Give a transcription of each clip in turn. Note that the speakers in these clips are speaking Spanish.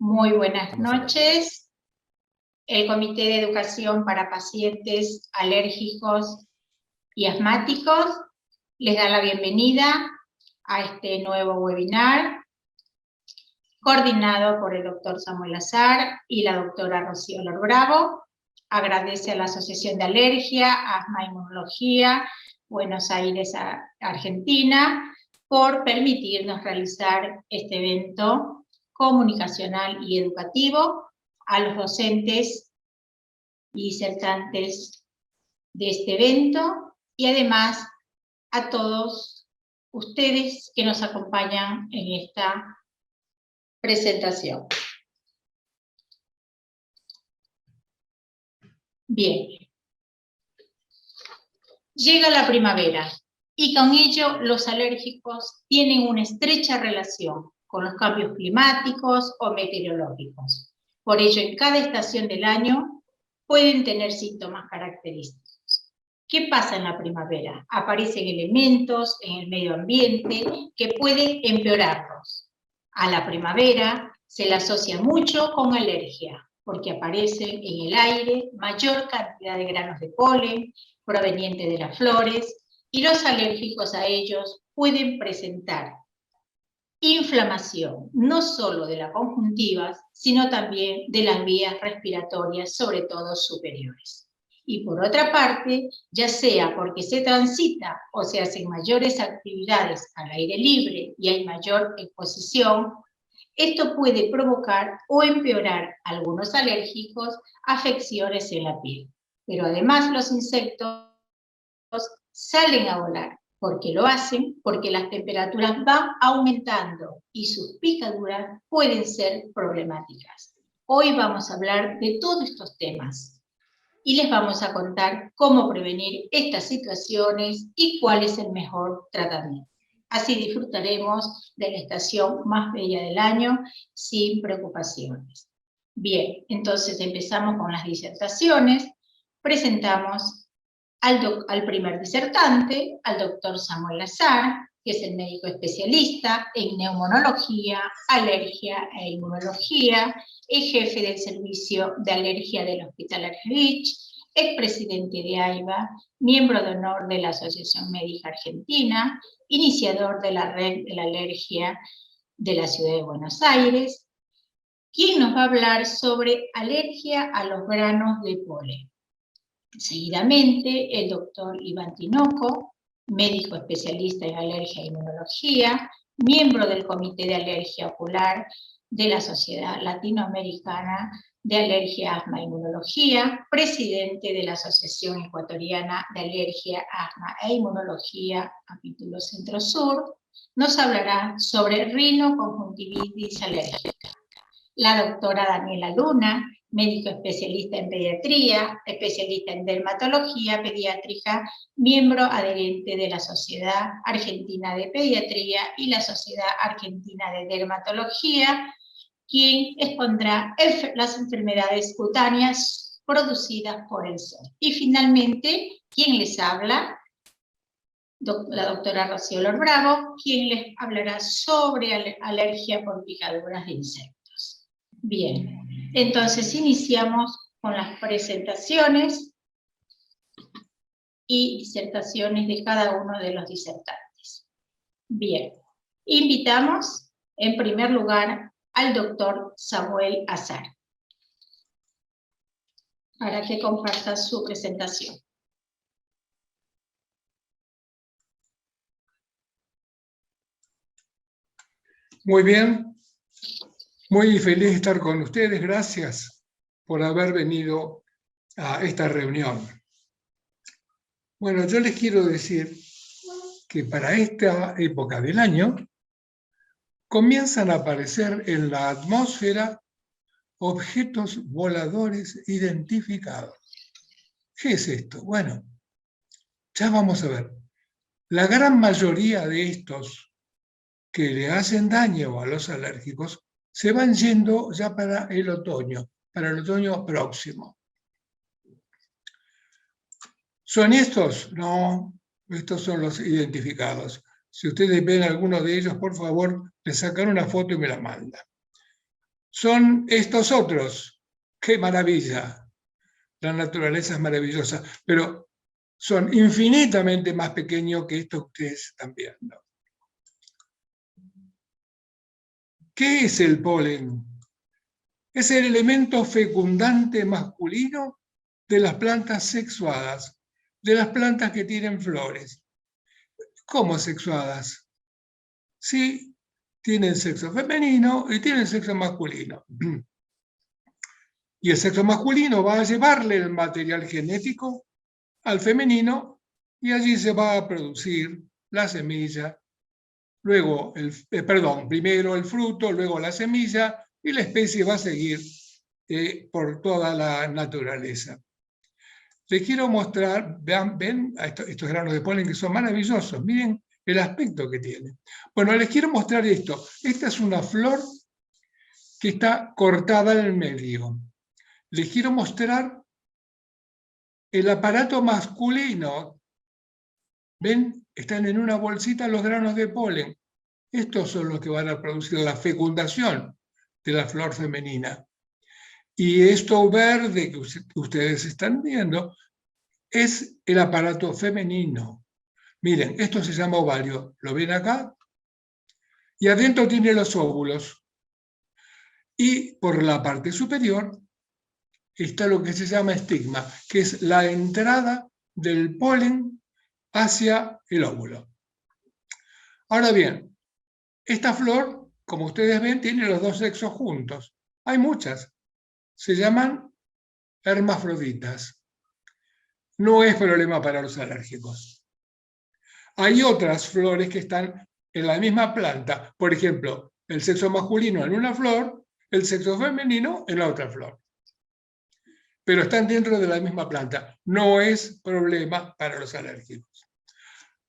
Muy buenas noches. El Comité de Educación para Pacientes Alérgicos y Asmáticos les da la bienvenida a este nuevo webinar, coordinado por el doctor Samuel Azar y la doctora Rocío Lor Bravo. Agradece a la Asociación de Alergia, Asma e Inmunología, Buenos Aires, Argentina, por permitirnos realizar este evento comunicacional y educativo, a los docentes y disertantes de este evento, y además a todos ustedes que nos acompañan en esta presentación. Bien. Llega la primavera, y con ello los alérgicos tienen una estrecha relación con los cambios climáticos o meteorológicos. Por ello, en cada estación del año pueden tener síntomas característicos. ¿Qué pasa en la primavera? Aparecen elementos en el medio ambiente que pueden empeorarlos. A la primavera se la asocia mucho con alergia, porque aparecen en el aire mayor cantidad de granos de polen provenientes de las flores, y los alérgicos a ellos pueden presentar inflamación, no solo de la conjuntiva, sino también de las vías respiratorias, sobre todo superiores. Y por otra parte, ya sea porque se transita o se hacen mayores actividades al aire libre y hay mayor exposición, esto puede provocar o empeorar algunos alérgicos, afecciones en la piel. Pero además los insectos salen a volar. ¿Por qué lo hacen? Porque las temperaturas van aumentando y sus picaduras pueden ser problemáticas. Hoy vamos a hablar de todos estos temas y les vamos a contar cómo prevenir estas situaciones y cuál es el mejor tratamiento. Así disfrutaremos de la estación más bella del año sin preocupaciones. Bien, entonces empezamos con las disertaciones. Presentamos al primer disertante, al doctor Samuel Azar, que es el médico especialista en neumonología, alergia e inmunología, es jefe del servicio de alergia del Hospital Argerich, es presidente de AIBA, miembro de honor de la Asociación Médica Argentina, iniciador de la red de la alergia de la Ciudad de Buenos Aires, quien nos va a hablar sobre alergia a los granos de polen. Seguidamente, el doctor Iván Tinoco, médico especialista en alergia e inmunología, miembro del Comité de Alergia Ocular de la Sociedad Latinoamericana de Alergia, Asma e Inmunología, presidente de la Asociación Ecuatoriana de Alergia, Asma e Inmunología, capítulo Centro-Sur, nos hablará sobre rinoconjuntivitis alérgica. La doctora Daniela Luna, médico especialista en pediatría, especialista en dermatología pediátrica, miembro adherente de la Sociedad Argentina de Pediatría y la Sociedad Argentina de Dermatología, quien expondrá las enfermedades cutáneas producidas por el sol. Y finalmente, quien les habla, la doctora Rocío Lor Bravo, quien les hablará sobre alergia por picaduras de insectos. Bien, entonces iniciamos con las presentaciones y disertaciones de cada uno de los disertantes. Bien, invitamos en primer lugar al doctor Samuel Azar para que comparta su presentación. Muy bien. Muy feliz de estar con ustedes, gracias por haber venido a esta reunión. Bueno, yo les quiero decir que para esta época del año comienzan a aparecer en la atmósfera objetos voladores identificados. ¿Qué es esto? Bueno, ya vamos a ver. La gran mayoría de estos que le hacen daño a los alérgicos se van yendo ya para el otoño próximo. ¿Son estos? No, estos son los identificados. Si ustedes ven alguno de ellos, por favor, le sacan una foto y me la mandan. son estos otros. ¡Qué maravilla! La naturaleza es maravillosa, pero son infinitamente más pequeños que estos que ustedes están viendo. ¿Qué es el polen? Es el elemento fecundante masculino de las plantas sexuadas, de las plantas que tienen flores. ¿Cómo sexuadas? Sí, tienen sexo femenino y tienen sexo masculino. Y el sexo masculino va a llevarle el material genético al femenino y allí se va a producir la semilla, luego, primero el fruto, luego la semilla, y la especie va a seguir por toda la naturaleza. Les quiero mostrar, ven estos granos de polen que son maravillosos, miren el aspecto que tienen. Bueno, les quiero mostrar esto. Esta es una flor que está cortada en el medio. Les quiero mostrar el aparato masculino. ¿Ven? Están en una bolsita los granos de polen. Estos son los que van a producir la fecundación de la flor femenina. Y esto verde que ustedes están viendo es el aparato femenino. Miren, esto se llama ovario. ¿Lo ven acá? Y adentro tiene los óvulos. Y por la parte superior está lo que se llama estigma, que es la entrada del polen hacia el óvulo. Ahora bien, esta flor, como ustedes ven, tiene los dos sexos juntos. Hay muchas. Se llaman hermafroditas. No es problema para los alérgicos. Hay otras flores que están en la misma planta. Por ejemplo, el sexo masculino en una flor, el sexo femenino en la otra flor. Pero están dentro de la misma planta. No es problema para los alérgicos.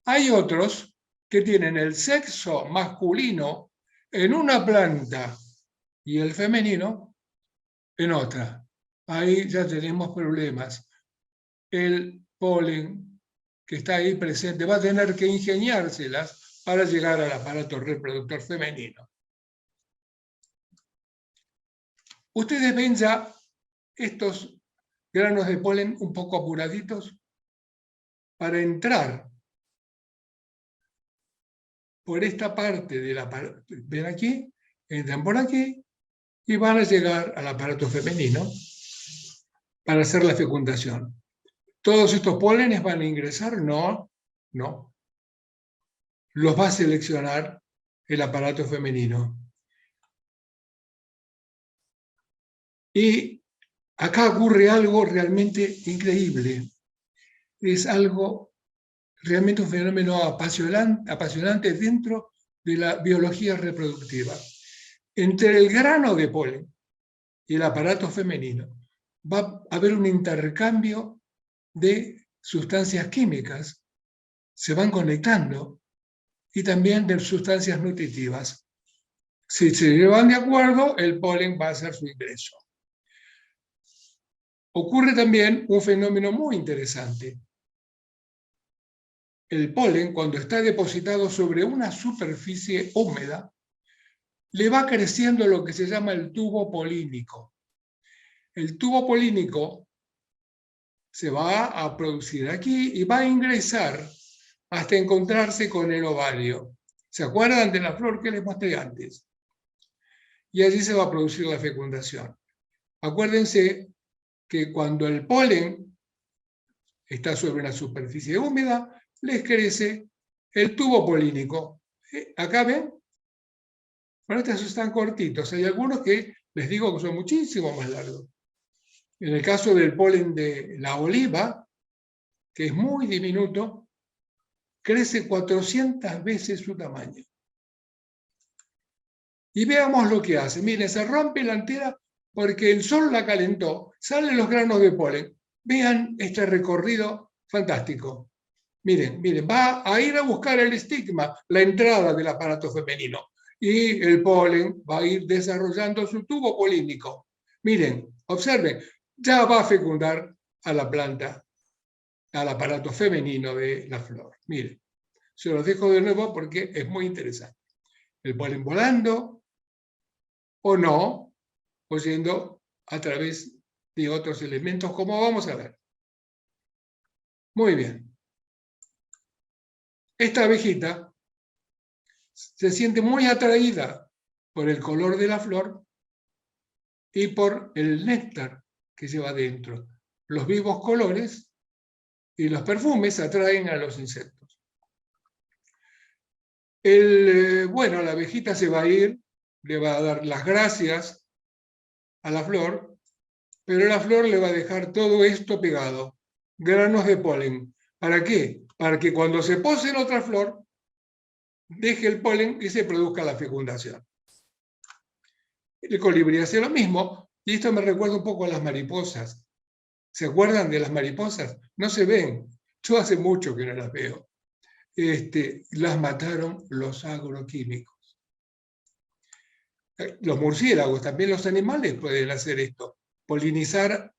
Hay otros que tienen el sexo masculino en una planta y el femenino en otra. Ahí ya tenemos problemas. El polen que está ahí presente va a tener que ingeniárselas para llegar al aparato reproductor femenino. Ustedes ven ya estos granos de polen un poco apuraditos para entrar por esta parte del aparato. Ven aquí, entran por aquí y van a llegar al aparato femenino para hacer la fecundación. ¿Todos estos pólenes van a ingresar? No, no. Los va a seleccionar el aparato femenino. Y acá ocurre algo realmente increíble. Es algo, realmente un fenómeno apasionante dentro de la biología reproductiva. Entre el grano de polen y el aparato femenino va a haber un intercambio de sustancias químicas, se van conectando, y también de sustancias nutritivas. Si se llevan de acuerdo, el polen va a hacer su ingreso. Ocurre también un fenómeno muy interesante. El polen, cuando está depositado sobre una superficie húmeda, le va creciendo lo que se llama el tubo polínico. El tubo polínico se va a producir aquí y va a ingresar hasta encontrarse con el ovario. ¿Se acuerdan de la flor que les mostré antes? Y allí se va a producir la fecundación. Acuérdense que cuando el polen está sobre una superficie húmeda, les crece el tubo polínico. Acá ven, bueno, estos están cortitos. Hay algunos que les digo que son muchísimo más largos. En el caso del polen de la oliva, que es muy diminuto, crece 400 veces su tamaño. Y veamos lo que hace. Miren, se rompe la antera porque el sol la calentó. Salen los granos de polen. Vean este recorrido fantástico. Miren, miren, va a ir a buscar el estigma, la entrada del aparato femenino. Y el polen va a ir desarrollando su tubo polínico. Miren, observen, ya va a fecundar a la planta, al aparato femenino de la flor. Miren, se los dejo de nuevo porque es muy interesante. El polen volando, o no, o yendo a través de otros elementos, como vamos a ver. Muy bien. Esta abejita se siente muy atraída por el color de la flor y por el néctar que lleva dentro. Los vivos colores y los perfumes atraen a los insectos. Bueno, la abejita se va a ir, le va a dar las gracias a la flor, pero la flor le va a dejar todo esto pegado, granos de polen. ¿Para qué? Para que cuando se pose en otra flor, deje el polen y se produzca la fecundación. El colibrí hace lo mismo, y esto me recuerda un poco a las mariposas. ¿Se acuerdan de las mariposas? No se ven. Yo hace mucho que no las veo. Las mataron los agroquímicos. Los murciélagos, también los animales pueden hacer esto. Polinizar,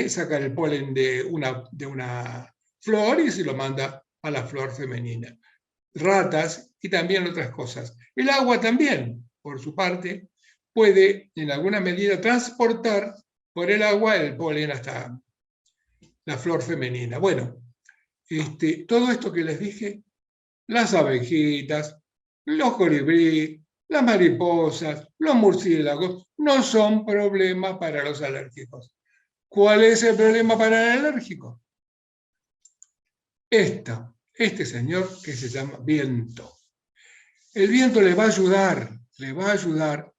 sacar el polen de una flor y se lo manda a la flor femenina. Ratas y también otras cosas. El agua también, por su parte, puede en alguna medida transportar por el agua el polen hasta la flor femenina. Bueno, todo esto que les dije, las abejitas, los colibríes, las mariposas, los murciélagos, no son problema para los alérgicos. ¿Cuál es el problema para el alérgico? Este señor que se llama viento. El viento le va a ayudar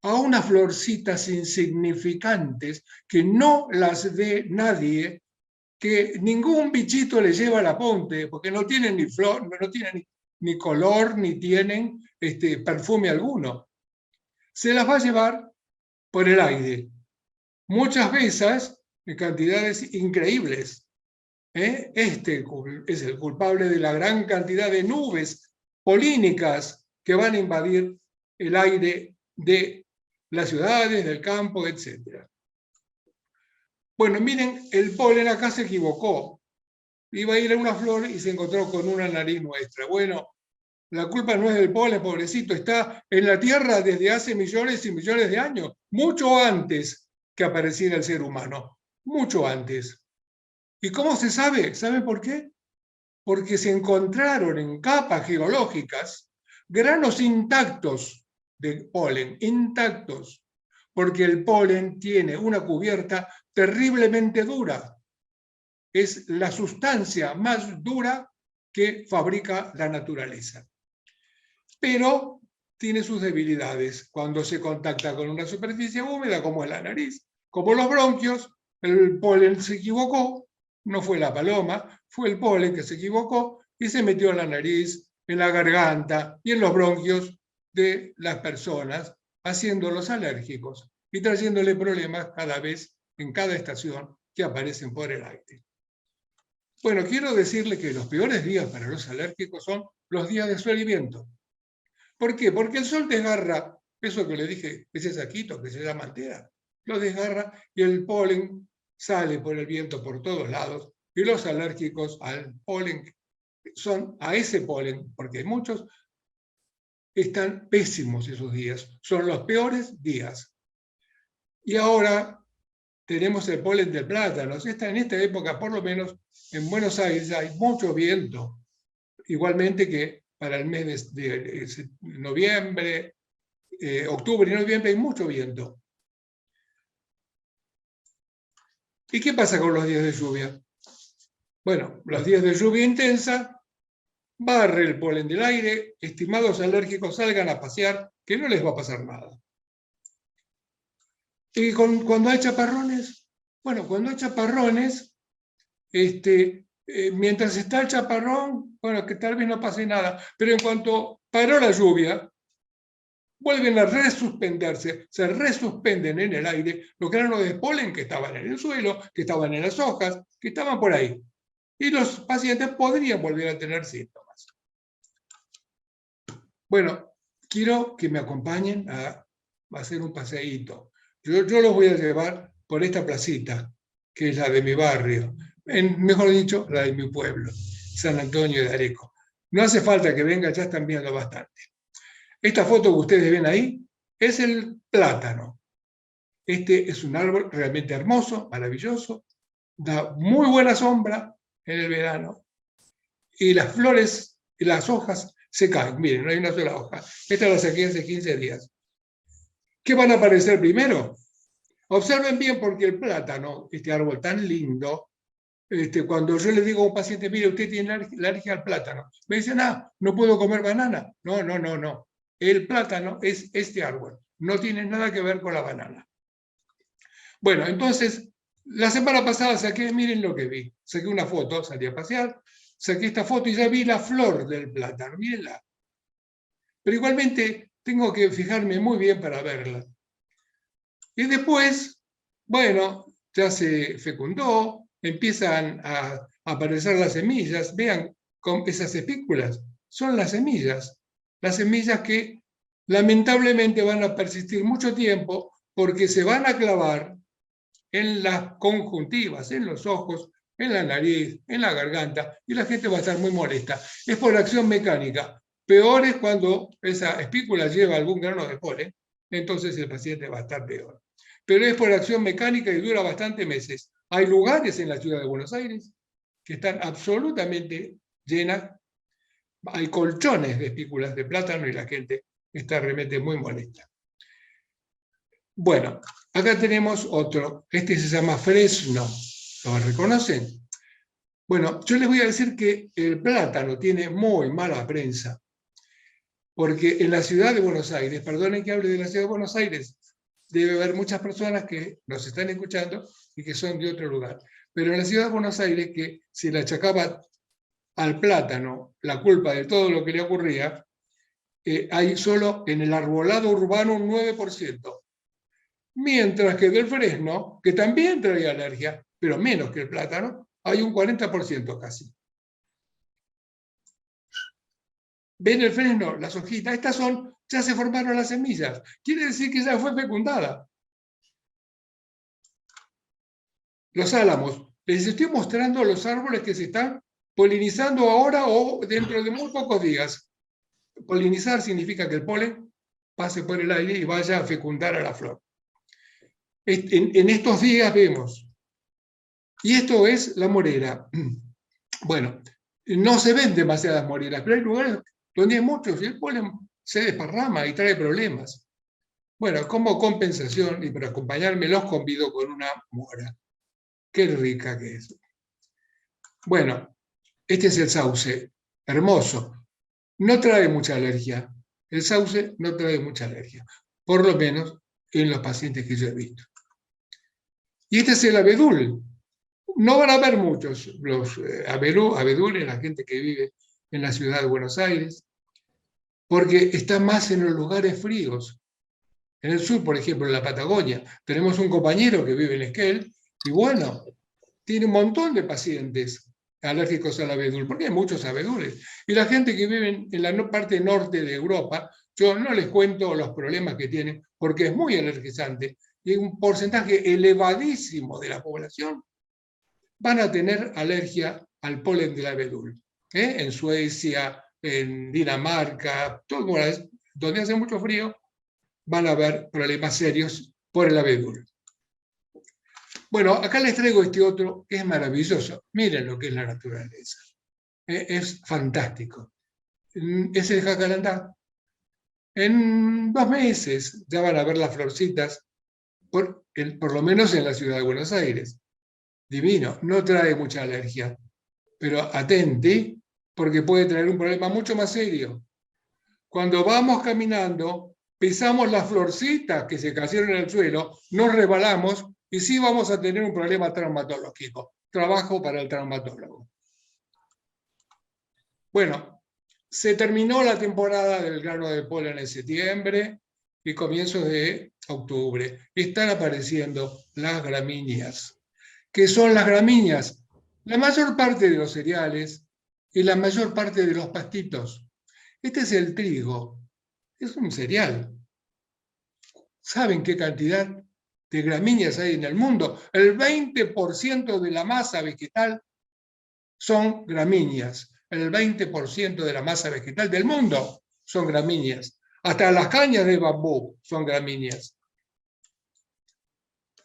a unas florcitas insignificantes que no las ve nadie, que ningún bichito le lleva a la ponte, porque no tienen ni flor, no tienen ni color, ni tienen perfume alguno. Se las va a llevar por el aire. Muchas veces en cantidades increíbles. Este es el culpable de la gran cantidad de nubes polínicas que van a invadir el aire de las ciudades, del campo, etc. Bueno, miren, el polen acá se equivocó. Iba a ir a una flor y se encontró con una nariz nuestra. Bueno, la culpa no es del polen, pobrecito, está en la Tierra desde hace millones y millones de años, mucho antes que apareciera el ser humano, mucho antes. ¿Y cómo se sabe? ¿Saben por qué? Porque se encontraron en capas geológicas granos intactos de polen, intactos, porque el polen tiene una cubierta terriblemente dura. Es la sustancia más dura que fabrica la naturaleza. Pero tiene sus debilidades cuando se contacta con una superficie húmeda, como es la nariz, como los bronquios. El polen se equivocó, no fue la paloma, fue el polen que se equivocó y se metió en la nariz, en la garganta y en los bronquios de las personas, haciéndolos alérgicos y trayéndole problemas cada vez en cada estación que aparecen por el aire. Bueno, quiero decirle que los peores días para los alérgicos son los días de sol y viento. ¿Por qué? Porque el sol desgarra, eso que le dije, ese saquito que se llama antera, lo desgarra y el polen sale por el viento por todos lados y los alérgicos al polen son a ese polen, porque muchos están pésimos esos días, son los peores días. Y ahora tenemos el polen del plátano. En esta época, por lo menos en Buenos Aires, hay mucho viento, igualmente que para el mes de noviembre, octubre y noviembre hay mucho viento. ¿Y qué pasa con los días de lluvia? Bueno, los días de lluvia intensa, barre el polen del aire, estimados alérgicos salgan a pasear, que no les va a pasar nada. ¿Y cuando hay chaparrones? Bueno, cuando hay chaparrones, mientras está el chaparrón, bueno, que tal vez no pase nada, pero en cuanto paró la lluvia, vuelven a resuspenderse, se resuspenden en el aire los granos de polen que estaban en el suelo, que estaban en las hojas, que estaban por ahí. Y los pacientes podrían volver a tener síntomas. Bueno, quiero que me acompañen a hacer un paseíto. Yo los voy a llevar por esta placita, que es la de mi barrio, mejor dicho, la de mi pueblo, San Antonio de Areco. No hace falta que vengan, ya están viendo bastante. Esta foto que ustedes ven ahí es el plátano. Este es un árbol realmente hermoso, maravilloso, da muy buena sombra en el verano, y las flores y las hojas se caen. Miren, no hay una sola hoja. Esta la saqué hace 15 días. ¿Qué van a aparecer primero? Observen bien, porque el plátano, este árbol tan lindo, cuando yo le digo a un paciente, mire, usted tiene alergia al plátano, me dicen, no puedo comer banana. No, no, no, no. El plátano es este árbol, no tiene nada que ver con la banana. Bueno, entonces, la semana pasada saqué, miren lo que vi, saqué una foto, salí a pasear, saqué esta foto y ya vi la flor del plátano, mírenla. Pero igualmente tengo que fijarme muy bien para verla. Y después, bueno, ya se fecundó, empiezan a aparecer las semillas. Vean con esas espículas, son las semillas que lamentablemente van a persistir mucho tiempo porque se van a clavar en las conjuntivas, en los ojos, en la nariz, en la garganta, y la gente va a estar muy molesta. Es por acción mecánica. Peor es cuando esa espícula lleva algún grano de polen, entonces el paciente va a estar peor. Pero es por acción mecánica y dura bastantes meses. Hay lugares en la ciudad de Buenos Aires que están absolutamente llenas, hay colchones de espículas de plátano y la gente está realmente muy molesta. Bueno, acá tenemos otro, este se llama fresno, ¿lo reconocen? Bueno, yo les voy a decir que el plátano tiene muy mala prensa, porque en la ciudad de Buenos Aires, perdonen que hable de la ciudad de Buenos Aires, debe haber muchas personas que nos están escuchando y que son de otro lugar, pero en la ciudad de Buenos Aires, que se le achacaba al plátano la culpa de todo lo que le ocurría, hay solo en el arbolado urbano un 9%. Mientras que del fresno, que también trae alergia, pero menos que el plátano, hay un 40% casi. ¿Ven el fresno? Las hojitas, estas son, ya se formaron las semillas. Quiere decir que ya fue fecundada. Los álamos. Les estoy mostrando los árboles que se están polinizando ahora o dentro de muy pocos días. Polinizar significa que el polen pase por el aire y vaya a fecundar a la flor. En estos días vemos. Y esto es la morera. Bueno, no se ven demasiadas moreras, pero hay lugares donde hay muchos y el polen se desparrama y trae problemas. Bueno, como compensación y para acompañarme los convido con una mora. Qué rica que es. Bueno, este es el sauce, hermoso. No trae mucha alergia. El sauce no trae mucha alergia, por lo menos en los pacientes que yo he visto. Y este es el abedul. No van a haber muchos los abedules, la gente que vive en la ciudad de Buenos Aires, porque está más en los lugares fríos. En el sur, por ejemplo, en la Patagonia, tenemos un compañero que vive en Esquel, y bueno, tiene un montón de pacientes alérgicos al abedul, porque hay muchos abedules. Y la gente que vive en la parte norte de Europa, yo no les cuento los problemas que tienen, porque es muy alergizante, y un porcentaje elevadísimo de la población van a tener alergia al polen del abedul. En Suecia, en Dinamarca, todo donde hace mucho frío, van a haber problemas serios por el abedul. Bueno, acá les traigo este otro que es maravilloso. Miren lo que es la naturaleza. Es fantástico. Es el jacarandá. En 2 meses ya van a ver las florcitas, por lo menos en la ciudad de Buenos Aires. Divino, no trae mucha alergia, pero atenti, porque puede traer un problema mucho más serio. Cuando vamos caminando, pisamos las florcitas que se cayeron en el suelo, nos resbalamos y sí vamos a tener un problema traumatológico. Trabajo para el traumatólogo. Bueno, se terminó la temporada del grano de polen en septiembre y comienzos de octubre. Están apareciendo las gramíneas. ¿Qué son las gramíneas? La mayor parte de los cereales y la mayor parte de los pastitos. Este es el trigo. Es un cereal. ¿Saben qué cantidad de gramíneas hay en el mundo? El 20% de la masa vegetal son gramíneas. El 20% de la masa vegetal del mundo son gramíneas. Hasta las cañas de bambú son gramíneas.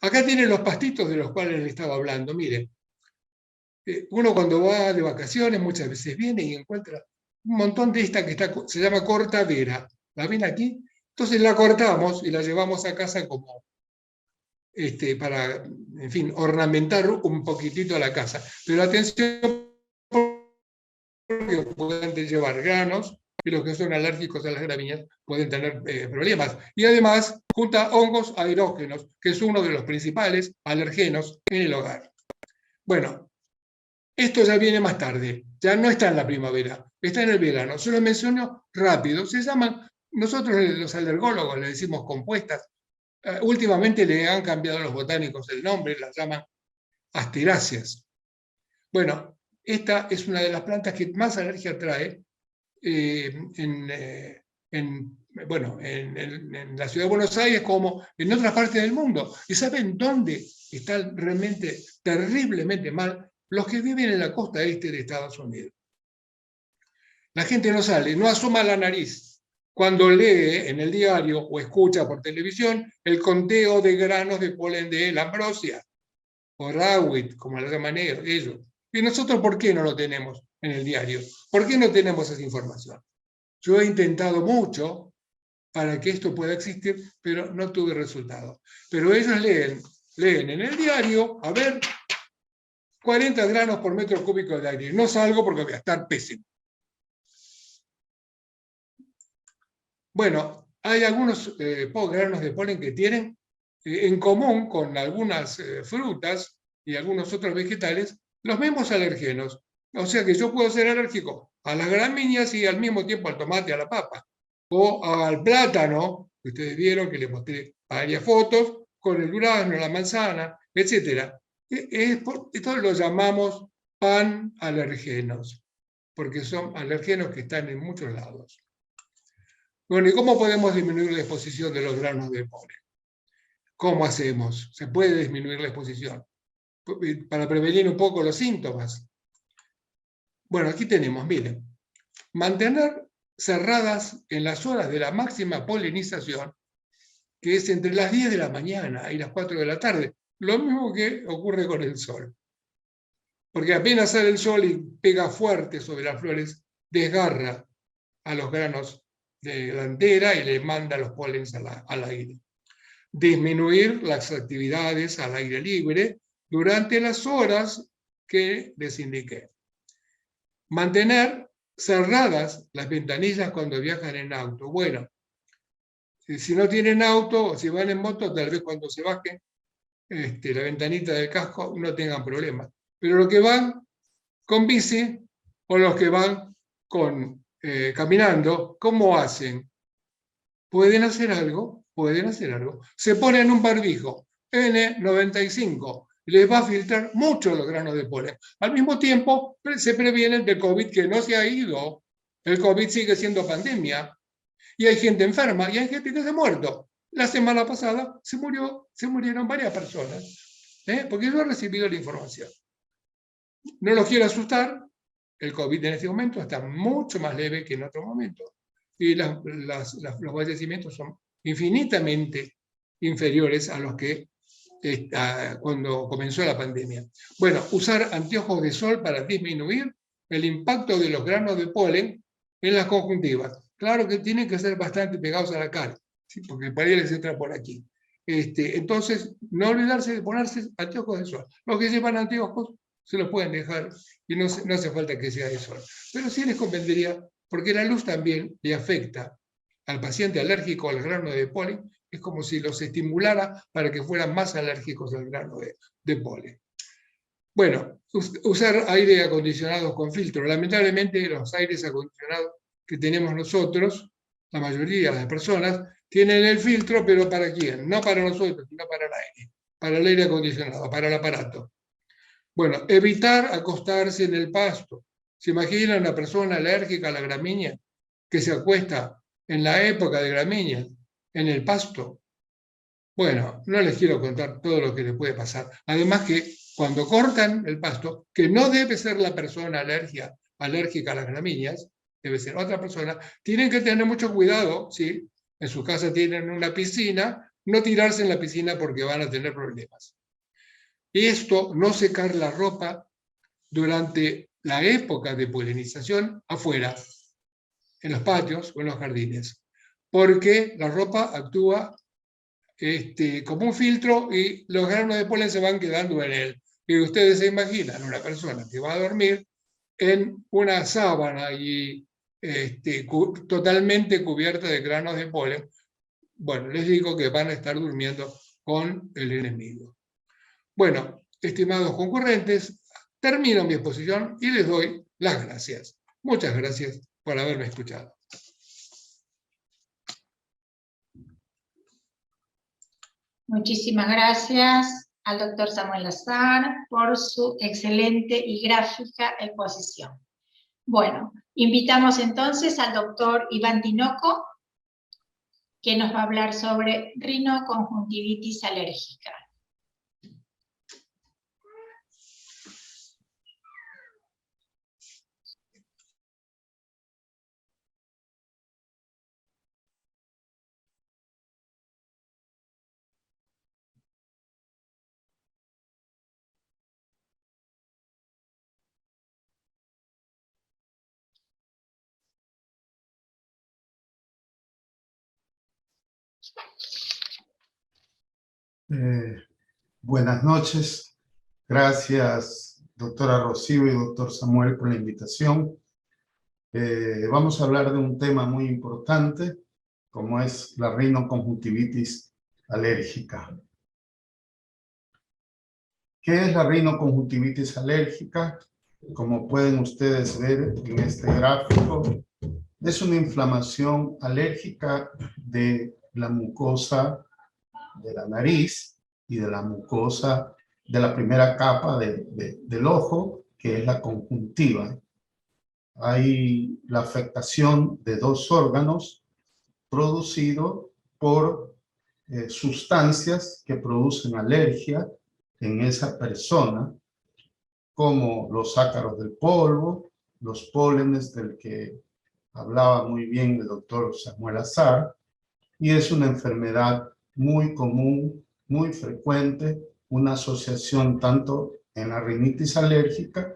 Acá tienen los pastitos de los cuales les estaba hablando. Miren, uno cuando va de vacaciones muchas veces viene y encuentra un montón de esta que se llama cortadera. ¿La ven aquí? Entonces la cortamos y la llevamos a casa como para, en fin, ornamentar un poquitito la casa. Pero atención, porque pueden llevar granos y los que son alérgicos a las gramíneas pueden tener problemas. Y además junta hongos aerógenos, que es uno de los principales alergenos en el hogar. Bueno, esto ya viene más tarde, ya no está en la primavera, está en el verano. Se lo menciono rápido, se llaman, nosotros los alergólogos le decimos compuestas. Últimamente le han cambiado los botánicos el nombre, las llaman asteráceas. Bueno, esta es una de las plantas que más alergia trae en la ciudad de Buenos Aires como en otras partes del mundo. ¿Y saben dónde están realmente terriblemente mal? Los que viven en la costa este de Estados Unidos. La gente no sale, no asoma la nariz cuando lee en el diario o escucha por televisión el conteo de granos de polen de la ambrosia o rawit, como la llaman ellos. ¿Y nosotros por qué no lo tenemos en el diario? ¿Por qué no tenemos esa información? Yo he intentado mucho para que esto pueda existir, pero no tuve resultado. Pero ellos leen en el diario, a ver, 40 granos por metro cúbico de aire. No salgo porque voy a estar pésimo. Bueno, hay algunos granos de polen que tienen en común con algunas frutas y algunos otros vegetales los mismos alergenos. O sea que yo puedo ser alérgico a las gramíneas y al mismo tiempo al tomate, a la papa. O al plátano, que ustedes vieron que les mostré varias fotos, con el durazno, la manzana, etc. Esto lo llamamos panalergenos, porque son alergenos que están en muchos lados. Bueno, ¿y cómo podemos disminuir la exposición de los granos de polen? ¿Cómo hacemos? ¿Se puede disminuir la exposición? Para prevenir un poco los síntomas. Bueno, aquí tenemos, miren, mantener cerradas en las horas de la máxima polinización, que es entre las 10 de la mañana y las 4 de la tarde, lo mismo que ocurre con el sol. Porque apenas sale el sol y pega fuerte sobre las flores, desgarra a los granos de la antera y le manda los polens al aire. Disminuir las actividades al aire libre durante las horas que les indiqué. Mantener cerradas las ventanillas cuando viajan en auto. Bueno, si no tienen auto o si van en moto, tal vez cuando se bajen la ventanita del casco no tengan problemas. Pero los que van con bici o los que van caminando, ¿cómo hacen? ¿Pueden hacer algo? Pueden hacer algo. Se ponen un barbijo N95, les va a filtrar mucho los granos de polen. Al mismo tiempo, se previenen del COVID que no se ha ido. El COVID sigue siendo pandemia. Y hay gente enferma y hay gente que se ha muerto. La semana pasada se murieron varias personas. Porque yo he recibido la información. No los quiero asustar. El COVID en este momento está mucho más leve que en otro momento. Y los fallecimientos son infinitamente inferiores a los que cuando comenzó la pandemia. Bueno, usar anteojos de sol para disminuir el impacto de los granos de polen en las conjuntivas. Claro que tienen que ser bastante pegados a la cara, ¿sí? Porque para les entra por aquí. Entonces, no olvidarse de ponerse anteojos de sol. Los que llevan anteojos se los pueden dejar y no hace falta que sea de sol. Pero sí les convendría, porque la luz también le afecta al paciente alérgico al grano de polen, es como si los estimulara para que fueran más alérgicos al grano de polen. Bueno, usar aire acondicionado con filtro. Lamentablemente los aires acondicionados que tenemos nosotros, la mayoría de las personas, tienen el filtro, pero ¿para quién? No para nosotros, sino para el aire acondicionado, para el aparato. Bueno, evitar acostarse en el pasto. ¿Se imagina una persona alérgica a la gramínea que se acuesta en la época de gramíneas en el pasto? Bueno, no les quiero contar todo lo que les puede pasar. Además que cuando cortan el pasto, que no debe ser la persona alérgica a las gramíneas, debe ser otra persona, tienen que tener mucho cuidado, ¿sí? En su casa tienen una piscina, no tirarse en la piscina porque van a tener problemas. Esto, no secar la ropa durante la época de polinización afuera, en los patios o en los jardines, porque la ropa actúa como un filtro y los granos de polen se van quedando en él. Y ustedes se imaginan una persona que va a dormir en una sábana y totalmente cubierta de granos de polen. Bueno, les digo que van a estar durmiendo con el enemigo. Bueno, estimados concurrentes, termino mi exposición y les doy las gracias. Muchas gracias por haberme escuchado. Muchísimas gracias al doctor Samuel Lazar por su excelente y gráfica exposición. Bueno, invitamos entonces al doctor Iván Tinoco, que nos va a hablar sobre rinoconjuntivitis alérgica. Buenas noches. Gracias, doctora Rocío y doctor Samuel, por la invitación. Vamos a hablar de un tema muy importante, como es la rinoconjuntivitis alérgica. ¿Qué es la rinoconjuntivitis alérgica? Como pueden ustedes ver en este gráfico, es una inflamación alérgica de la mucosa de la nariz y de la mucosa de la primera capa del ojo, que es la conjuntiva. Hay la afectación de dos órganos producido por sustancias que producen alergia en esa persona, como los ácaros del polvo, los pólenes del que hablaba muy bien el doctor Samuel Lazar, y es una enfermedad muy común, muy frecuente, una asociación tanto en la rinitis alérgica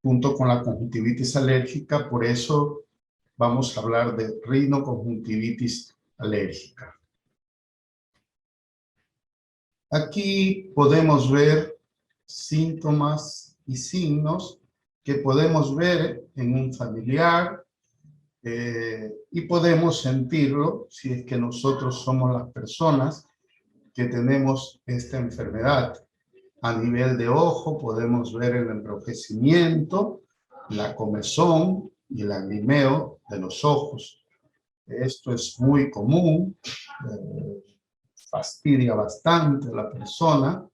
junto con la conjuntivitis alérgica. Por eso vamos a hablar de rinoconjuntivitis alérgica. Aquí podemos ver síntomas y signos que podemos ver en un familiar, y podemos sentirlo si es que nosotros somos las personas que tenemos esta enfermedad. A nivel de ojo podemos ver el enrojecimiento, la comezón y el lagrimeo de los ojos. Esto es muy común, fastidia bastante a la persona.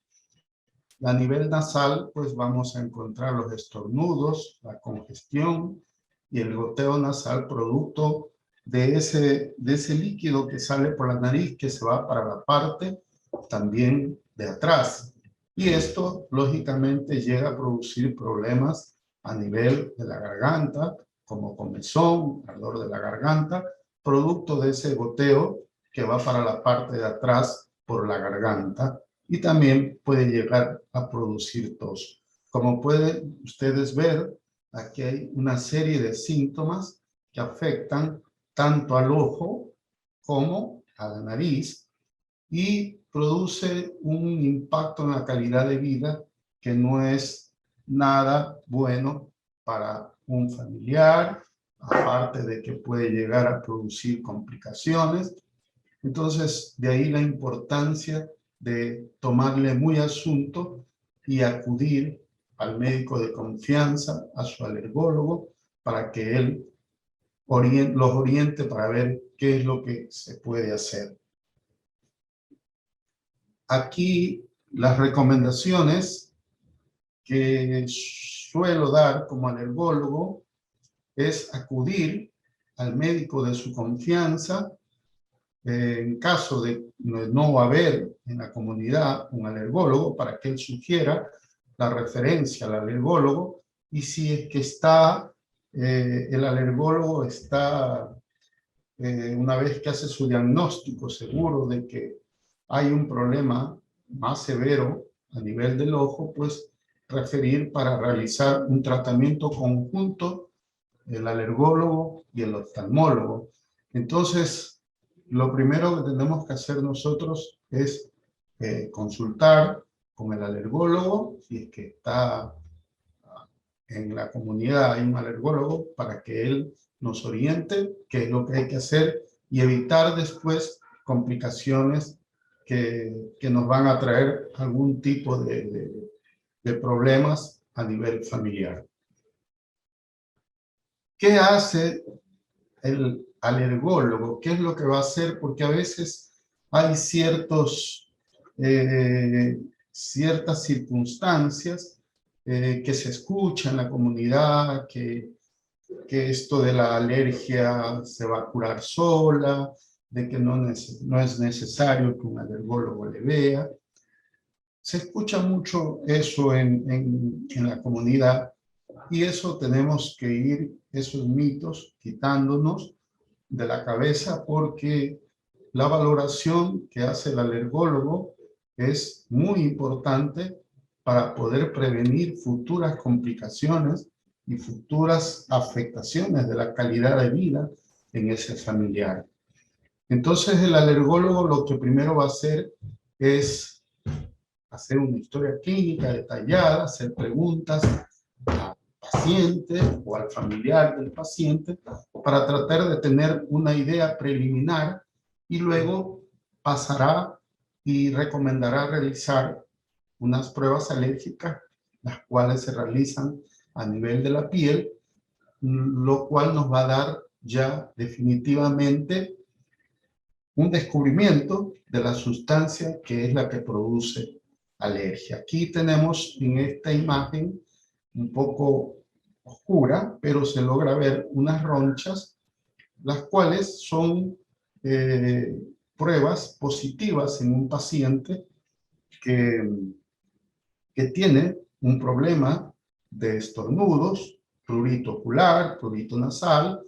A nivel nasal, pues vamos a encontrar los estornudos, la congestión y el goteo nasal, producto de ese líquido que sale por la nariz, que se va para la parte también de atrás. Y esto, lógicamente, llega a producir problemas a nivel de la garganta, como comezón, ardor de la garganta, producto de ese goteo que va para la parte de atrás por la garganta, y también puede llegar a producir tos. Como pueden ustedes ver, aquí hay una serie de síntomas que afectan tanto al ojo como a la nariz y produce un impacto en la calidad de vida que no es nada bueno para un familiar, aparte de que puede llegar a producir complicaciones. Entonces, de ahí la importancia de tomarle muy asunto y acudir al médico de confianza, a su alergólogo, para que él los oriente para ver qué es lo que se puede hacer. Aquí las recomendaciones que suelo dar como alergólogo es acudir al médico de su confianza. En caso de no haber en la comunidad un alergólogo, para que él sugiera la referencia al alergólogo, y si es que está, el alergólogo está, una vez que hace su diagnóstico, seguro de que hay un problema más severo a nivel del ojo, pues referir para realizar un tratamiento conjunto el alergólogo y el oftalmólogo. Entonces, lo primero que tenemos que hacer nosotros es consultar con el alergólogo, si es que está en la comunidad hay un alergólogo, para que él nos oriente qué es lo que hay que hacer y evitar después complicaciones que nos van a traer algún tipo de problemas a nivel familiar. ¿Qué hace el alergólogo? ¿Qué es lo que va a hacer? Porque a veces hay ciertas circunstancias que se escuchan en la comunidad, que esto de la alergia se va a curar sola, de que no es necesario que un alergólogo le vea. Se escucha mucho eso en la comunidad, y eso tenemos que ir, esos mitos, quitándonos de la cabeza, porque la valoración que hace el alergólogo es muy importante para poder prevenir futuras complicaciones y futuras afectaciones de la calidad de vida en ese familiar. Entonces el alergólogo lo que primero va a hacer es hacer una historia clínica detallada, hacer preguntas al paciente o al familiar del paciente para tratar de tener una idea preliminar, y luego pasará y recomendará realizar unas pruebas alérgicas, las cuales se realizan a nivel de la piel, lo cual nos va a dar ya definitivamente un descubrimiento de la sustancia que es la que produce alergia. Aquí tenemos en esta imagen un poco oscura, pero se logra ver unas ronchas, las cuales son pruebas positivas en un paciente que tiene un problema de estornudos, prurito ocular, prurito nasal.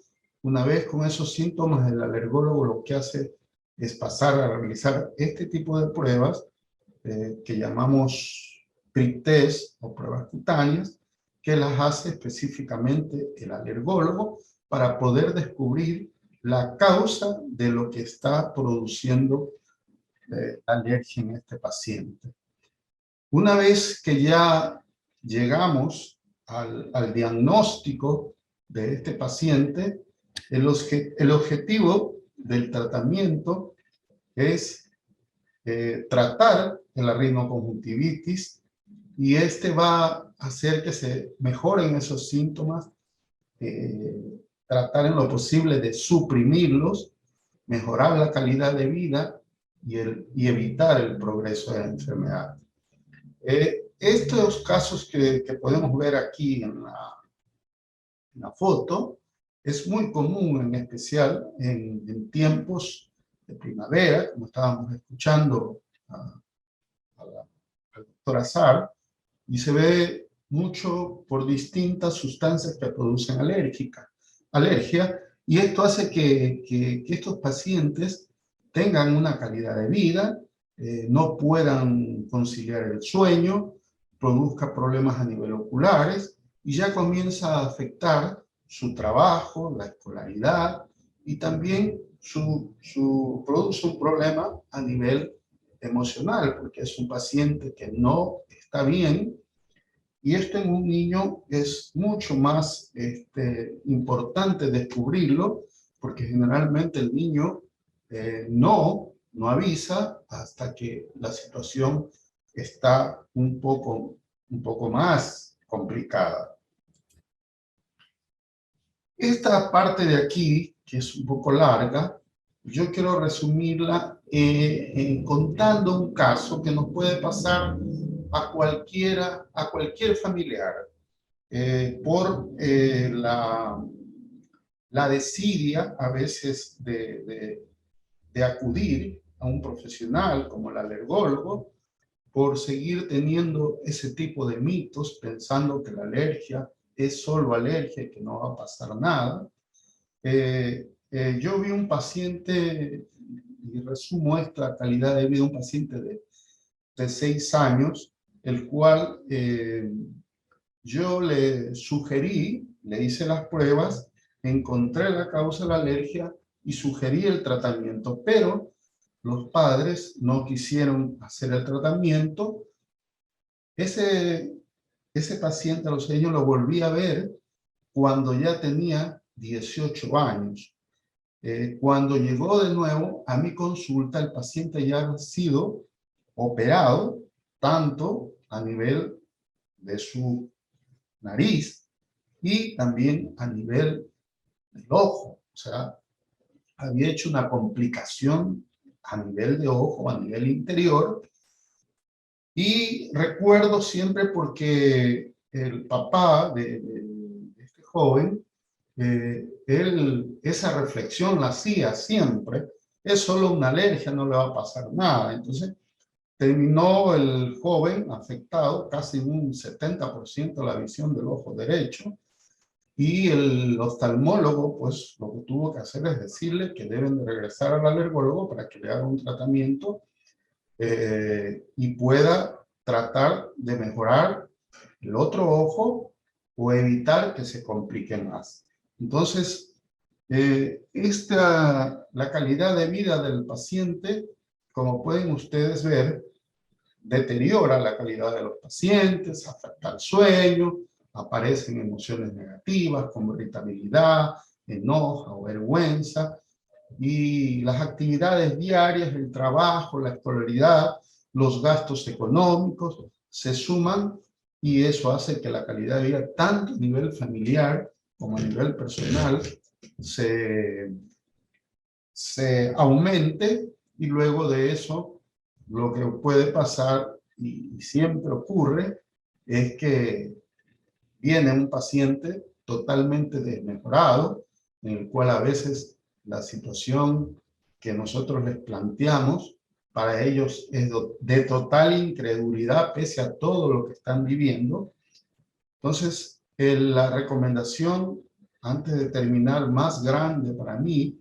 Una vez con esos síntomas, el alergólogo lo que hace es pasar a realizar este tipo de pruebas que llamamos prick test o pruebas cutáneas, que las hace específicamente el alergólogo para poder descubrir la causa de lo que está produciendo alergia en este paciente. Una vez que ya llegamos al diagnóstico de este paciente, el objetivo del tratamiento es tratar la rinoconjuntivitis, y este va a hacer que se mejoren esos síntomas, tratar en lo posible de suprimirlos, mejorar la calidad de vida y evitar el progreso de la enfermedad. Estos casos que podemos ver aquí en la foto es muy común, en especial en tiempos de primavera, como estábamos escuchando a la doctora Sar, y se ve mucho por distintas sustancias que producen alergia, y esto hace que estos pacientes tengan una calidad de vida, no puedan conciliar el sueño, produzca problemas a nivel oculares, y ya comienza a afectar su trabajo, la escolaridad, y también produce un problema a nivel emocional, porque es un paciente que no está bien, y esto en un niño es mucho más importante descubrirlo, porque generalmente el niño no avisa hasta que la situación está un poco más complicada. Esta parte de aquí, que es un poco larga, yo quiero resumirla contando un caso que nos puede pasar a cualquier familiar por la desidia a veces de acudir a un profesional como el alergólogo, por seguir teniendo ese tipo de mitos, pensando que la alergia es solo alergia y que no va a pasar nada. Yo vi un paciente y resumo esta calidad de vida de un paciente de 6 años, el cual yo le sugerí, le hice las pruebas, encontré la causa de la alergia y sugerí el tratamiento, pero los padres no quisieron hacer el tratamiento. Ese paciente a los 6 años lo volví a ver cuando ya tenía 18 años. Cuando llegó de nuevo a mi consulta, el paciente ya ha sido operado, tanto a nivel de su nariz y también a nivel del ojo. O sea, había hecho una complicación a nivel de ojo, a nivel interior. Y recuerdo siempre porque el papá de este joven, él esa reflexión la hacía siempre: es solo una alergia, no le va a pasar nada. Entonces terminó el joven afectado, casi un 70% la visión del ojo derecho, y el oftalmólogo pues lo que tuvo que hacer es decirle que deben de regresar al alergólogo para que le haga un tratamiento y pueda tratar de mejorar el otro ojo o evitar que se complique más. Entonces, la calidad de vida del paciente, como pueden ustedes ver, deteriora la calidad de los pacientes, afecta el sueño, aparecen emociones negativas como irritabilidad, enojo o vergüenza, y las actividades diarias, el trabajo, la escolaridad, los gastos económicos se suman y eso hace que la calidad de vida, tanto a nivel familiar como a nivel personal, se aumente, y luego de eso lo que puede pasar, y siempre ocurre, es que viene un paciente totalmente desmejorado, en el cual a veces la situación que nosotros les planteamos para ellos es de total incredulidad pese a todo lo que están viviendo. Entonces, la recomendación, antes de terminar, más grande para mí,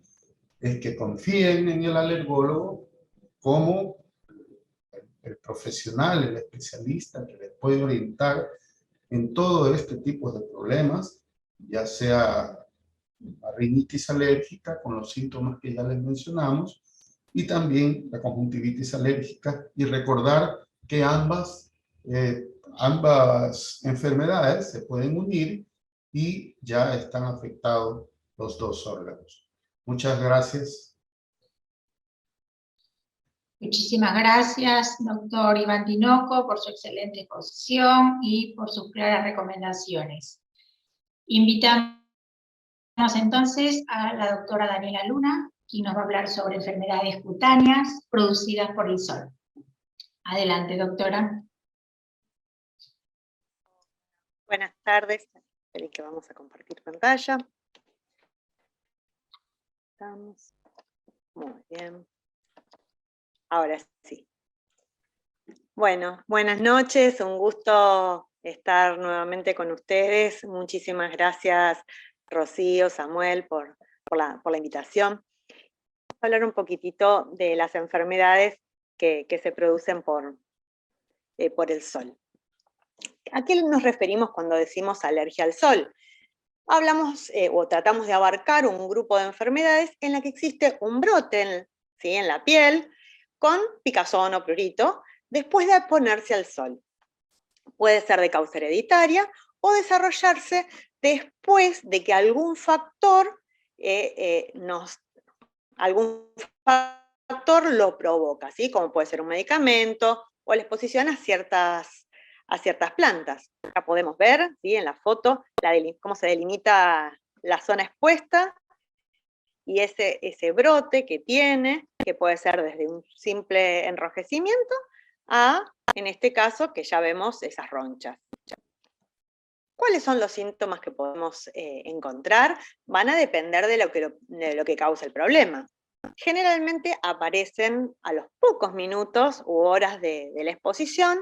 es que confíen en el alergólogo como el profesional, el especialista que les puede orientar en todo este tipo de problemas, ya sea la rinitis alérgica con los síntomas que ya les mencionamos, y también la conjuntivitis alérgica, y recordar que ambas enfermedades se pueden unir y ya están afectados los dos órganos. Muchas gracias. Muchísimas gracias, doctor Iván Tinoco, por su excelente exposición y por sus claras recomendaciones. Invitamos entonces a la doctora Daniela Luna, quien nos va a hablar sobre enfermedades cutáneas producidas por el sol. Adelante, doctora. Buenas tardes. Esperen que vamos a compartir pantalla. Estamos. Muy bien. Ahora sí. Bueno, buenas noches. Un gusto estar nuevamente con ustedes. Muchísimas gracias, Rocío, Samuel, por la invitación. Vamos a hablar un poquitito de las enfermedades que se producen por el sol. ¿A qué nos referimos cuando decimos alergia al sol? Hablamos o tratamos de abarcar un grupo de enfermedades en la que existe un brote en la piel con picazón o prurito después de exponerse al sol. Puede ser de causa hereditaria o desarrollarse después de que algún factor lo provoca, ¿sí? Como puede ser un medicamento o la exposición a ciertas plantas. Acá podemos ver, ¿sí?, en la foto cómo se delimita la zona expuesta y ese brote que tiene, que puede ser desde un simple enrojecimiento a, en este caso, que ya vemos esas ronchas. ¿Cuáles son los síntomas que podemos encontrar? Van a depender de lo que causa el problema. Generalmente aparecen a los pocos minutos u horas de la exposición.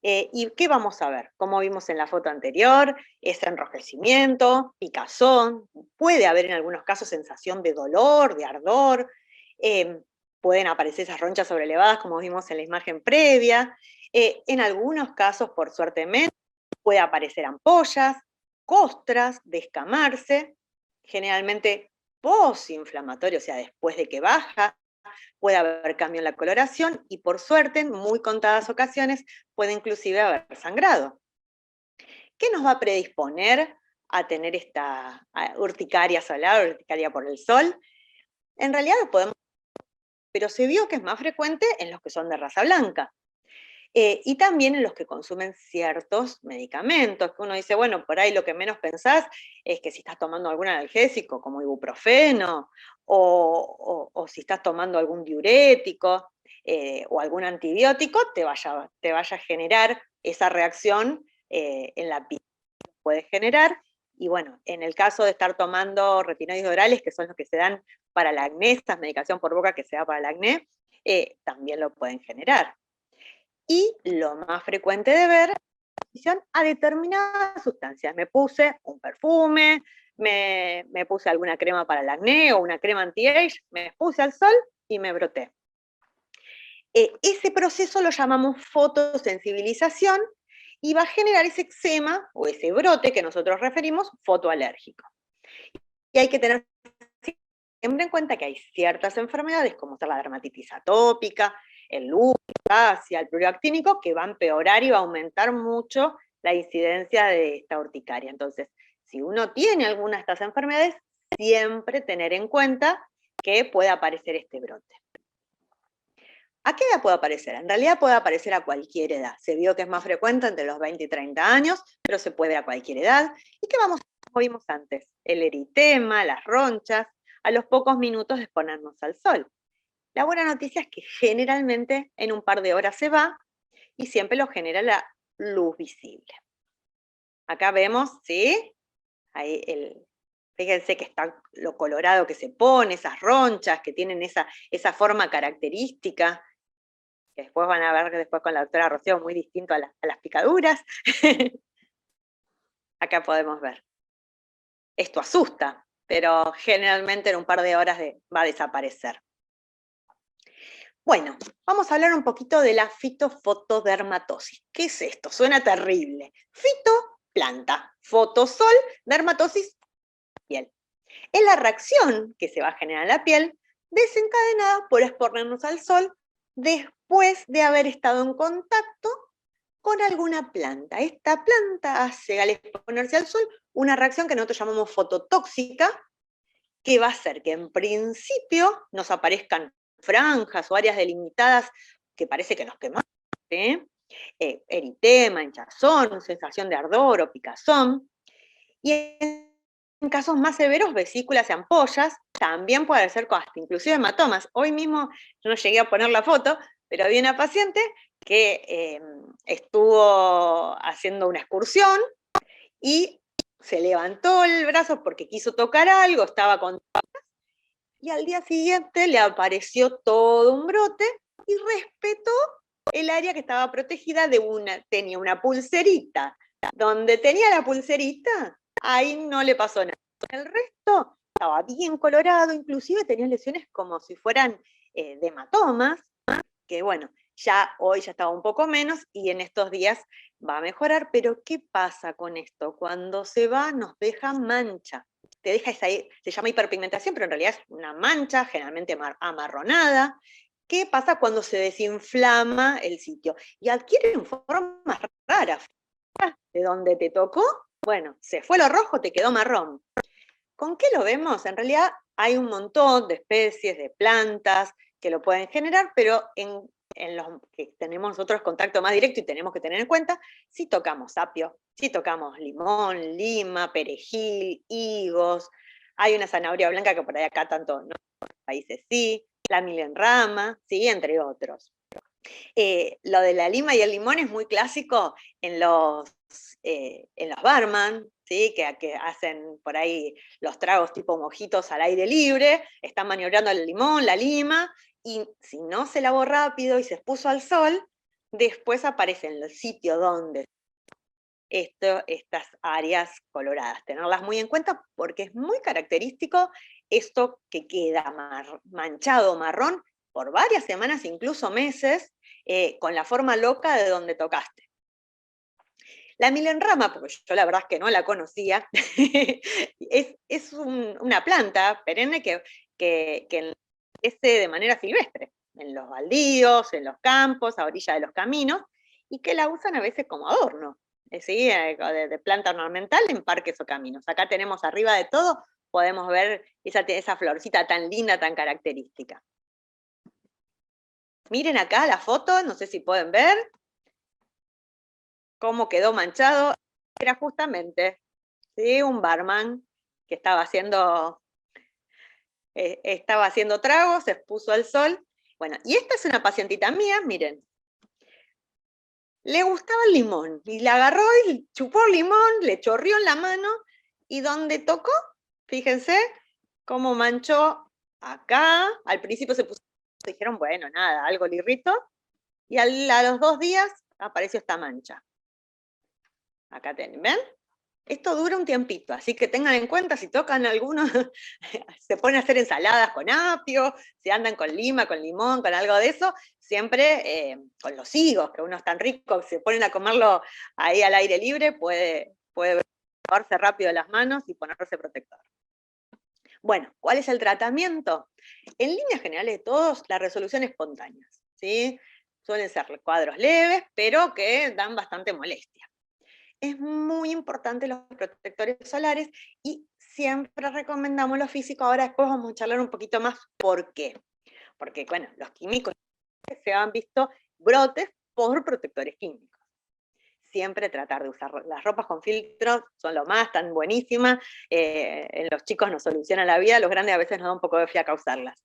¿Y qué vamos a ver? Como vimos en la foto anterior, ese enrojecimiento, picazón, puede haber en algunos casos sensación de dolor, de ardor, pueden aparecer esas ronchas sobrelevadas, como vimos en la imagen previa. En algunos casos, por suerte menos, puede aparecer ampollas, costras, descamarse, generalmente posinflamatorio, o sea, después de que baja, puede haber cambio en la coloración, y por suerte, en muy contadas ocasiones, puede inclusive haber sangrado. ¿Qué nos va a predisponer a tener esta urticaria solar, urticaria por el sol? En realidad lo podemos, pero se vio que es más frecuente en los que son de raza blanca. Y también en los que consumen ciertos medicamentos, que uno dice, bueno, por ahí lo que menos pensás es que si estás tomando algún analgésico, como ibuprofeno, o si estás tomando algún diurético, o algún antibiótico, te vaya a generar esa reacción en la piel. Puede generar, y bueno, en el caso de estar tomando retinoides orales, que son los que se dan para el acné, esta medicación por boca que se da para el acné, también lo pueden generar. Y lo más frecuente de ver es la exposición a determinadas sustancias. Me puse un perfume, me puse alguna crema para el acné o una crema anti-age, me expuse al sol y me broté. Ese proceso lo llamamos fotosensibilización y va a generar ese eczema o ese brote que nosotros referimos fotoalérgico. Y hay que tener siempre en cuenta que hay ciertas enfermedades, como la dermatitis atópica, el lupus, el pluriactínico, que va a empeorar y va a aumentar mucho la incidencia de esta urticaria. Entonces, si uno tiene alguna de estas enfermedades, siempre tener en cuenta que puede aparecer este brote. ¿A qué edad puede aparecer? En realidad puede aparecer a cualquier edad. Se vio que es más frecuente entre los 20 y 30 años, pero se puede a cualquier edad. ¿Y qué como vimos antes? El eritema, las ronchas, a los pocos minutos de exponernos al sol. La buena noticia es que generalmente en un par de horas se va y siempre lo genera la luz visible. Acá vemos, ¿sí? Ahí fíjense que está lo colorado que se pone, esas ronchas que tienen esa forma característica, que después van a ver después con la doctora Rocío, muy distinto a las picaduras. Acá podemos ver. Esto asusta, pero generalmente en un par de horas va a desaparecer. Bueno, vamos a hablar un poquito de la fitofotodermatosis. ¿Qué es esto? Suena terrible. Fito, planta. Fotosol, dermatosis, piel. Es la reacción que se va a generar en la piel desencadenada por exponernos al sol después de haber estado en contacto con alguna planta. Esta planta hace, al exponerse al sol, una reacción que nosotros llamamos fototóxica, que va a hacer que en principio nos aparezcan franjas o áreas delimitadas que parece que nos quemamos, ¿sí? Eritema, hinchazón, sensación de ardor o picazón. Y en casos más severos, vesículas y ampollas, también puede ser hasta inclusive hematomas. Hoy mismo yo no llegué a poner la foto, pero vi una paciente que estuvo haciendo una excursión y se levantó el brazo porque quiso tocar algo, estaba con... Y al día siguiente le apareció todo un brote y respetó el área que estaba protegida tenía una pulserita. Donde tenía la pulserita, ahí no le pasó nada. El resto estaba bien colorado, inclusive tenía lesiones como si fueran de hematomas, que bueno, hoy ya estaba un poco menos y en estos días va a mejorar, pero ¿qué pasa con esto? Cuando se va nos deja mancha. Te deja se llama hiperpigmentación, pero en realidad es una mancha, generalmente amarronada. ¿Qué pasa cuando se desinflama el sitio? Y adquieren formas raras. De donde te tocó, bueno, se fue lo rojo, te quedó marrón. ¿Con qué lo vemos? En realidad hay un montón de especies, de plantas que lo pueden generar, pero en los que tenemos nosotros contacto más directo y tenemos que tener en cuenta, si tocamos apio, si tocamos limón, lima, perejil, higos, hay una zanahoria blanca que por ahí acá tanto en otros países sí, la milenrama, sí, entre otros. Lo de la lima y el limón es muy clásico en los barman, ¿sí? que hacen por ahí los tragos tipo mojitos al aire libre, están maniobrando el limón, la lima, y si no se lavó rápido y se expuso al sol, después aparece en el sitio donde estas áreas coloradas. Tenerlas muy en cuenta porque es muy característico esto que queda manchado marrón, por varias semanas, incluso meses, con la forma loca de donde tocaste. La milenrama, porque yo la verdad es que no la conocía, es una planta perenne que crece de manera silvestre, en los baldíos, en los campos, a orilla de los caminos, y que la usan a veces como adorno, ¿sí? De planta ornamental en parques o caminos. Acá tenemos arriba de todo, podemos ver esa florcita tan linda, tan característica. Miren acá la foto, no sé si pueden ver cómo quedó manchado. Era justamente, ¿sí?, un barman que estaba haciendo tragos, se expuso al sol. Bueno, y esta es una pacientita mía, miren. Le gustaba el limón, y la agarró y chupó el limón, le chorrió en la mano, y donde tocó, fíjense, cómo manchó acá. Al principio dijeron, bueno, nada, algo le irritó, y a los 2 días apareció esta mancha. Acá tienen, ¿ven? Esto dura un tiempito, así que tengan en cuenta, si tocan algunos, se ponen a hacer ensaladas con apio, si andan con lima, con limón, con algo de eso, siempre con los higos, que uno es tan rico, se ponen a comerlo ahí al aire libre, puede lavarse rápido las manos y ponerse protector. Bueno, ¿cuál es el tratamiento? En líneas generales todos, la resolución espontánea, ¿sí? Suelen ser cuadros leves, pero que dan bastante molestia. Es muy importante los protectores solares y siempre recomendamos los físicos. Ahora después vamos a charlar un poquito más por qué. Porque, bueno, los químicos se han visto brotes por protectores químicos. Siempre tratar de usar las ropas con filtros, son lo más, tan buenísimas. En los chicos nos solucionan la vida, los grandes a veces nos da un poco de fiaca usarlas.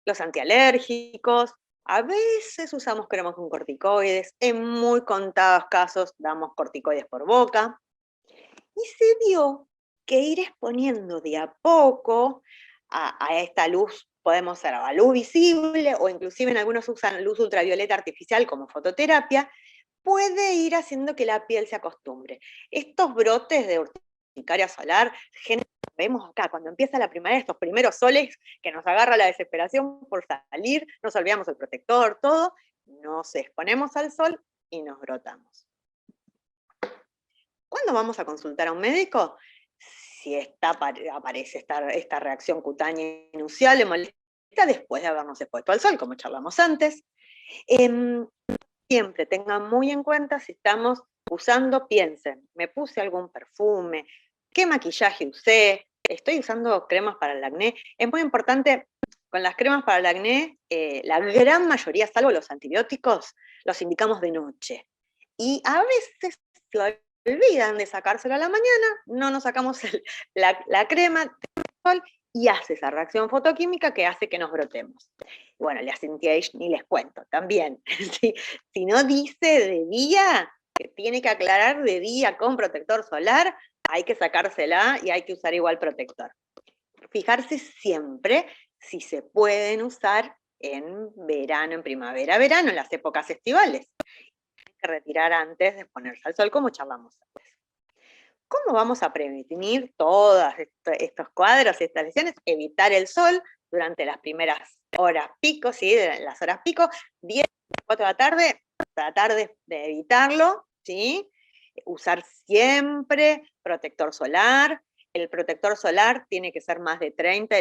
Los antialérgicos, a veces usamos cremas con corticoides, en muy contados casos damos corticoides por boca. Y se vio que ir exponiendo de a poco a esta luz, podemos ser a luz visible, o inclusive en algunos usan luz ultravioleta artificial como fototerapia, puede ir haciendo que la piel se acostumbre. Estos brotes de urticaria solar, vemos acá, cuando empieza la primavera, estos primeros soles que nos agarra la desesperación por salir, nos olvidamos el protector, todo, nos exponemos al sol y nos brotamos. ¿Cuándo vamos a consultar a un médico? Si aparece esta reacción cutánea inusual de molestia después de habernos expuesto al sol, como charlamos antes. Siempre tengan muy en cuenta si estamos usando, piensen, me puse algún perfume, qué maquillaje usé, estoy usando cremas para el acné. Es muy importante, con las cremas para el acné, la gran mayoría, salvo los antibióticos, los indicamos de noche. Y a veces se olvidan de sacárselo a la mañana, no nos sacamos la crema del sol y hace esa reacción fotoquímica que hace que nos brotemos. Bueno, las anti-age ni les cuento, también. Si no dice de día, que tiene que aclarar de día con protector solar, hay que sacársela y hay que usar igual protector. Fijarse siempre si se pueden usar en verano, en primavera, verano, en las épocas estivales. Hay que retirar antes de ponerse al sol, como charlamos antes. ¿Cómo vamos a prevenir todos estos cuadros, estas lesiones? Evitar el sol durante las primeras horas pico, ¿sí? Las horas pico, 10, 4 de la tarde, tratar de evitarlo, ¿sí? Usar siempre protector solar. El protector solar tiene que ser más de 30,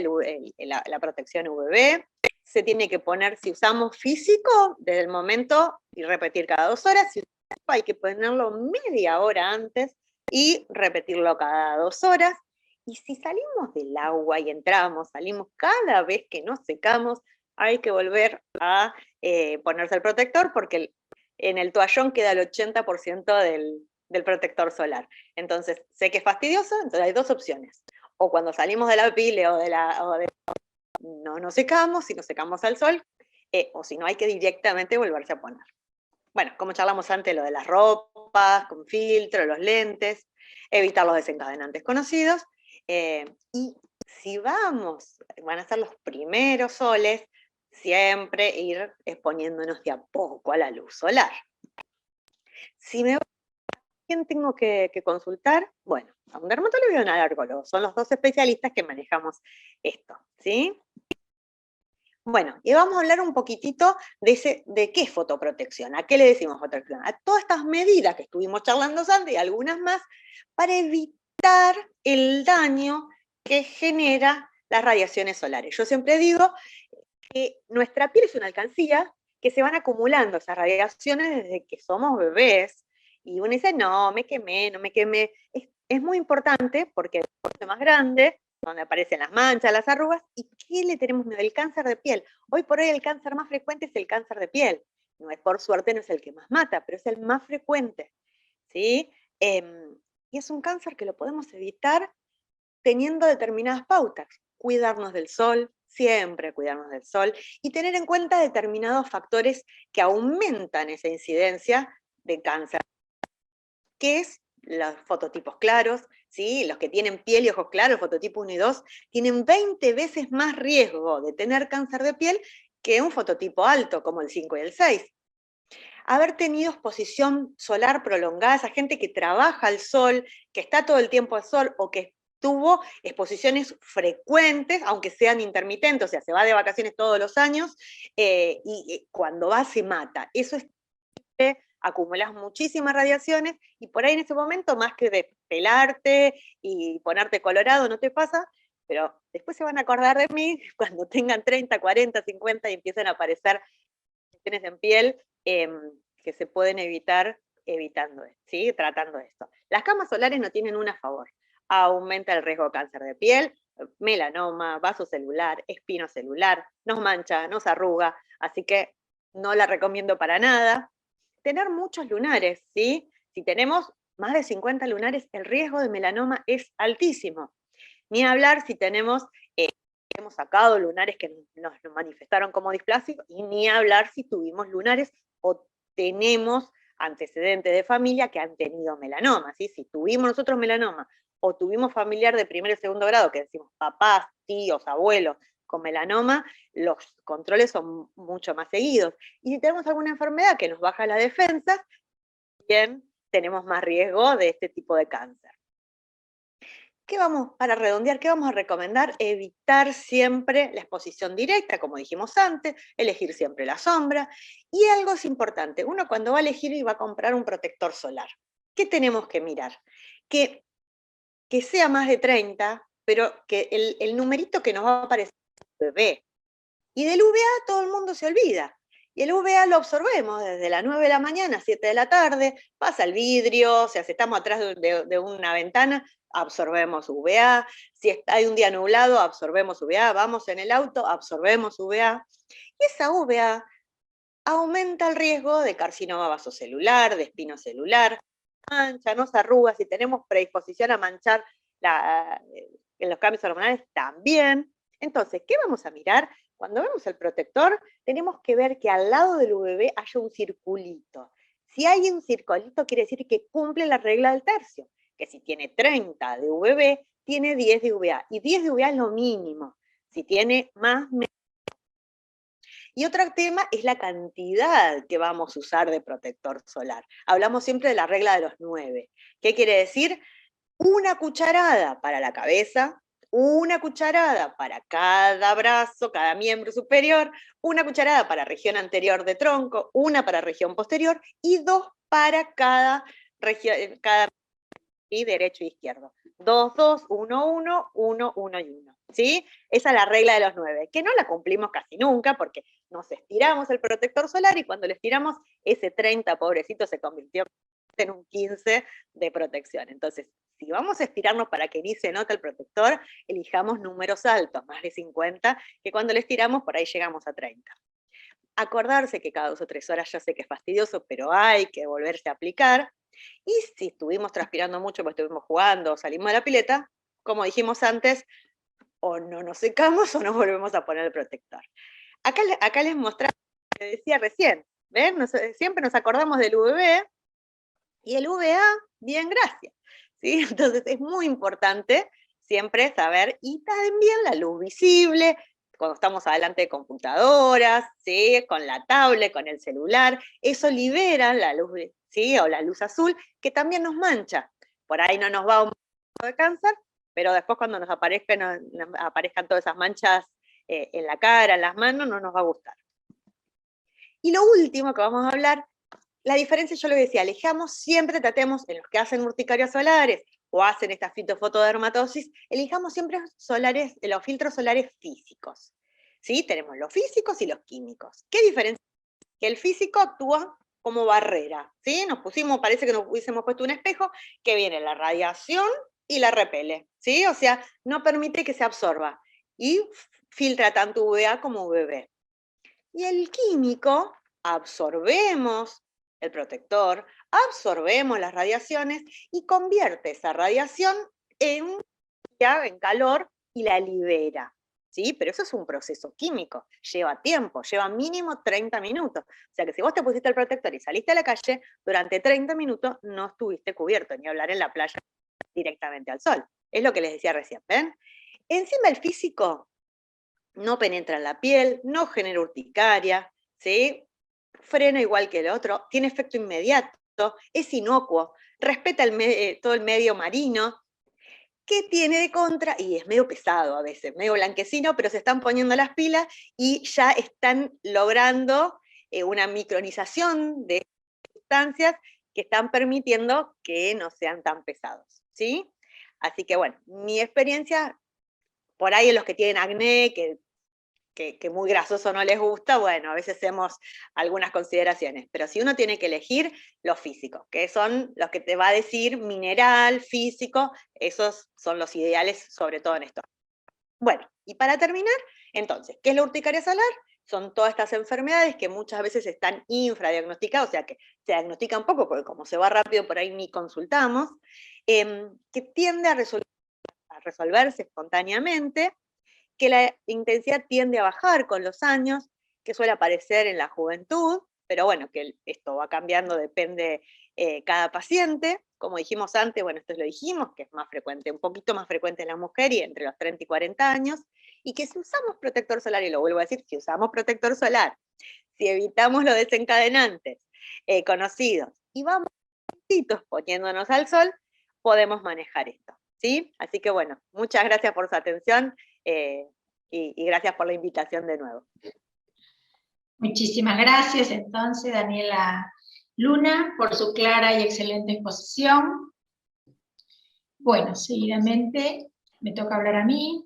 la protección UVB. Se tiene que poner, si usamos físico, desde el momento, y repetir cada 2 horas. Si hay que ponerlo media hora antes, y repetirlo cada 2 horas. Y si salimos del agua y salimos cada vez que nos secamos, hay que volver a ponerse el protector, porque en el toallón queda el 80% del protector solar. Entonces, sé que es fastidioso, entonces hay 2 opciones. O cuando salimos de la pile no nos secamos, si nos secamos al sol, o si no, hay que directamente volverse a poner. Bueno, como charlamos antes, lo de las ropas, con filtro, los lentes, evitar los desencadenantes conocidos. Y si van a ser los primeros soles, siempre ir exponiéndonos de a poco a la luz solar. Si me voy, ¿a quién tengo que consultar? Bueno, a un dermatólogo y a un alergólogo. Son los 2 especialistas que manejamos esto, ¿sí? Bueno, y vamos a hablar un poquitito de qué es fotoprotección, a qué le decimos fotoprotección, a todas estas medidas que estuvimos charlando antes y algunas más, para evitar el daño que genera las radiaciones solares. Yo siempre digo que nuestra piel es una alcancía, que se van acumulando esas radiaciones desde que somos bebés, y uno dice, no me quemé, no me quemé. Es muy importante porque después de más grande, donde aparecen las manchas, las arrugas, ¿y qué le tenemos miedo? El cáncer de piel. Hoy por hoy el cáncer más frecuente es el cáncer de piel. No es, por suerte no es el que más mata, pero es el más frecuente, ¿sí? Y es un cáncer que lo podemos evitar teniendo determinadas pautas. Cuidarnos del sol, siempre cuidarnos del sol, y tener en cuenta determinados factores que aumentan esa incidencia de cáncer, que es los fototipos claros, ¿sí? Los que tienen piel y ojos claros, fototipo 1 y 2, tienen 20 veces más riesgo de tener cáncer de piel que un fototipo alto, como el 5 y el 6. Haber tenido exposición solar prolongada, esa gente que trabaja al sol, que está todo el tiempo al sol, o que tuvo exposiciones frecuentes, aunque sean intermitentes, o sea, se va de vacaciones todos los años, y cuando va se mata. Eso es que acumulas muchísimas radiaciones, y por ahí en ese momento, más que de pelarte y ponerte colorado, no te pasa, pero después se van a acordar de mí cuando tengan 30, 40, 50 y empiecen a aparecer lesiones en piel que se pueden evitar ¿sí? Tratando esto. Las camas solares no tienen una a favor. Aumenta el riesgo de cáncer de piel, melanoma, vaso celular, espino celular, nos mancha, nos arruga, así que no la recomiendo para nada. Tener muchos lunares, ¿sí? Si tenemos más de 50 lunares, el riesgo de melanoma es altísimo. Ni hablar si tenemos hemos sacado lunares que nos manifestaron como displásicos, y ni hablar si tuvimos lunares o tenemos antecedentes de familia que han tenido melanoma, ¿sí? Si tuvimos nosotros melanoma o tuvimos familiar de primer y segundo grado, que decimos papás, tíos, abuelos con melanoma, los controles son mucho más seguidos. Y si tenemos alguna enfermedad que nos baja la defensa, también tenemos más riesgo de este tipo de cáncer. Para redondear, ¿qué vamos a recomendar? Evitar siempre la exposición directa, como dijimos antes, elegir siempre la sombra. Y algo es importante, uno cuando va a elegir y va a comprar un protector solar, ¿qué tenemos que mirar? Que sea más de 30, pero que el numerito que nos va a aparecer es UV. Y del UVA todo el mundo se olvida. Y el UVA lo absorbemos desde las 9 de la mañana a 7 de la tarde, pasa el vidrio, o sea, si estamos atrás de una ventana, absorbemos UVA, si hay un día nublado, absorbemos UVA, vamos en el auto, absorbemos UVA, y esa UVA aumenta el riesgo de carcinoma vasocelular, de espino celular, mancha, nos arruga, si tenemos predisposición a manchar en los cambios hormonales también. Entonces, ¿qué vamos a mirar? Cuando vemos el protector, tenemos que ver que al lado del UVB haya un circulito. Si hay un circulito, quiere decir que cumple la regla del tercio, que si tiene 30 de UVB, tiene 10 de UVA, y 10 de UVA es lo mínimo. Si tiene más, menos. Y otro tema es la cantidad que vamos a usar de protector solar. Hablamos siempre de la regla de los 9. ¿Qué quiere decir? Una cucharada para la cabeza, una cucharada para cada brazo, cada miembro superior, una cucharada para región anterior de tronco, una para región posterior y 2 para cada región, y derecho e izquierdo. 2, 2, 1, 1, 1, 1 y 1. ¿Sí? Esa es la regla de los 9, que no la cumplimos casi nunca porque nos estiramos el protector solar y cuando le estiramos ese 30, pobrecito, se convirtió en un 15 de protección. Entonces, si vamos a estirarnos para que ni se note el protector, elijamos números altos, más de 50, que cuando le estiramos por ahí llegamos a 30. Acordarse que cada 2 o 3 horas, ya sé que es fastidioso, pero hay que volverse a aplicar. Y si estuvimos transpirando mucho, porque estuvimos jugando o salimos de la pileta, como dijimos antes, o no nos secamos o nos volvemos a poner el protector. Acá les mostraba lo que decía recién, ¿ven? Siempre nos acordamos del UVB, y el UVA, bien, gracias. ¿Sí? Entonces es muy importante siempre saber, y también la luz visible, cuando estamos adelante de computadoras, ¿sí? Con la tablet, con el celular, eso libera la luz, ¿sí? O la luz azul, que también nos mancha. Por ahí no nos va un poco de cáncer, pero después cuando nos aparezcan todas esas manchas en la cara, en las manos, no nos va a gustar. Y lo último que vamos a hablar, la diferencia, yo lo decía, elijamos siempre, tratemos, en los que hacen urticarias solares o hacen esta fitofotodermatosis, elijamos siempre los filtros solares físicos. ¿Sí? Tenemos los físicos y los químicos. ¿Qué diferencia? Que el físico actúa como barrera, ¿sí? Parece que nos hubiésemos puesto un espejo, que viene la radiación y la repele, ¿sí? O sea, no permite que se absorba y filtra tanto UVA como UVB. Y el químico, absorbemos el protector, absorbemos las radiaciones y convierte esa radiación en calor y la libera. ¿Sí? Pero eso es un proceso químico, lleva tiempo, lleva mínimo 30 minutos. O sea que si vos te pusiste el protector y saliste a la calle, durante 30 minutos no estuviste cubierto, ni hablar en la playa directamente al sol. Es lo que les decía recién, ¿ven? Encima el físico no penetra en la piel, no genera urticaria, ¿sí? Frena igual que el otro, tiene efecto inmediato, es inocuo, respeta todo el medio marino. ¿Qué tiene de contra? Y es medio pesado a veces, medio blanquecino, pero se están poniendo las pilas y ya están logrando una micronización de sustancias que están permitiendo que no sean tan pesados, ¿sí? Así que bueno, mi experiencia, por ahí en los que tienen acné, que muy grasoso no les gusta, bueno, a veces hacemos algunas consideraciones, pero si uno tiene que elegir, los físicos, que son los que te va a decir mineral, físico, esos son los ideales, sobre todo en esto. Bueno, y para terminar, entonces, ¿qué es la urticaria salar? Son todas estas enfermedades que muchas veces están infradiagnosticadas, o sea que se diagnostican poco, porque como se va rápido por ahí ni consultamos, que tiende a resolverse espontáneamente, que la intensidad tiende a bajar con los años, que suele aparecer en la juventud, pero bueno, que esto va cambiando, depende cada paciente. Como dijimos antes, bueno, esto lo dijimos, que es más frecuente, un poquito más frecuente en la mujer y entre los 30 y 40 años, y que si usamos protector solar, y lo vuelvo a decir, si usamos protector solar, si evitamos los desencadenantes conocidos, y vamos poniéndonos al sol, podemos manejar esto, ¿sí? Así que bueno, muchas gracias por su atención. Y gracias por la invitación de nuevo. Muchísimas gracias entonces, Daniela Luna, por su clara y excelente exposición. Bueno, seguidamente me toca hablar a mí.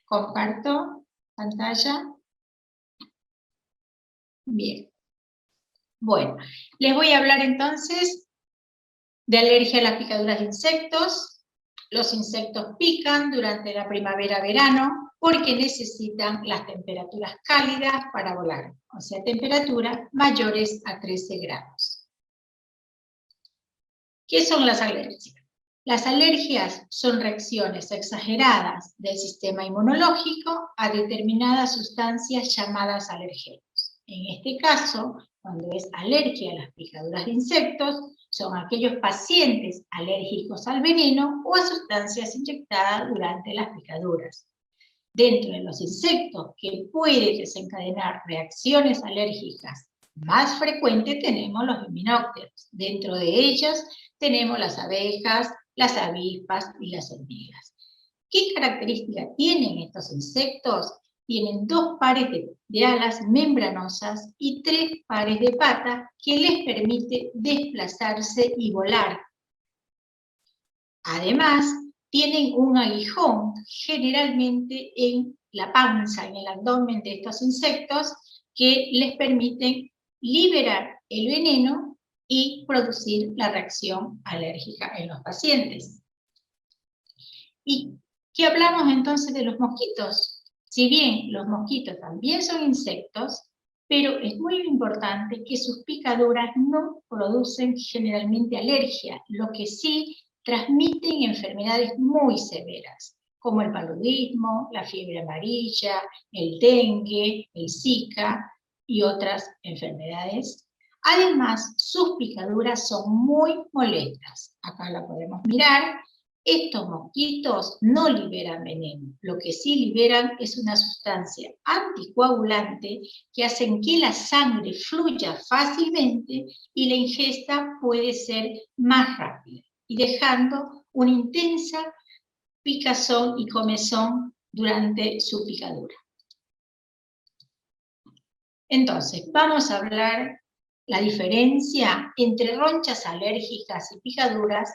Comparto pantalla. Bien. Bueno, les voy a hablar entonces de alergia a las picaduras de insectos. Los insectos pican durante la primavera-verano porque necesitan las temperaturas cálidas para volar, o sea, temperaturas mayores a 13 grados. ¿Qué son las alergias? Las alergias son reacciones exageradas del sistema inmunológico a determinadas sustancias llamadas alergenos. En este caso, cuando es alergia a las picaduras de insectos, son aquellos pacientes alérgicos al veneno o a sustancias inyectadas durante las picaduras. Dentro de los insectos que pueden desencadenar reacciones alérgicas más frecuentes tenemos los himenópteros. Dentro de ellos tenemos las abejas, las avispas y las hormigas. ¿Qué características tienen estos insectos? Tienen 2 pares de alas membranosas y 3 pares de patas que les permite desplazarse y volar. Además, tienen un aguijón, generalmente en la panza, en el abdomen de estos insectos, que les permiten liberar el veneno y producir la reacción alérgica en los pacientes. ¿Y qué hablamos entonces de los mosquitos? Si bien los mosquitos también son insectos, pero es muy importante que sus picaduras no producen generalmente alergia, lo que sí transmiten enfermedades muy severas, como el paludismo, la fiebre amarilla, el dengue, el Zika y otras enfermedades. Además, sus picaduras son muy molestas. Acá la podemos mirar. Estos mosquitos no liberan veneno, lo que sí liberan es una sustancia anticoagulante que hace que la sangre fluya fácilmente y la ingesta puede ser más rápida, y dejando una intensa picazón y comezón durante su picadura. Entonces, vamos a hablar la diferencia entre ronchas alérgicas y picaduras,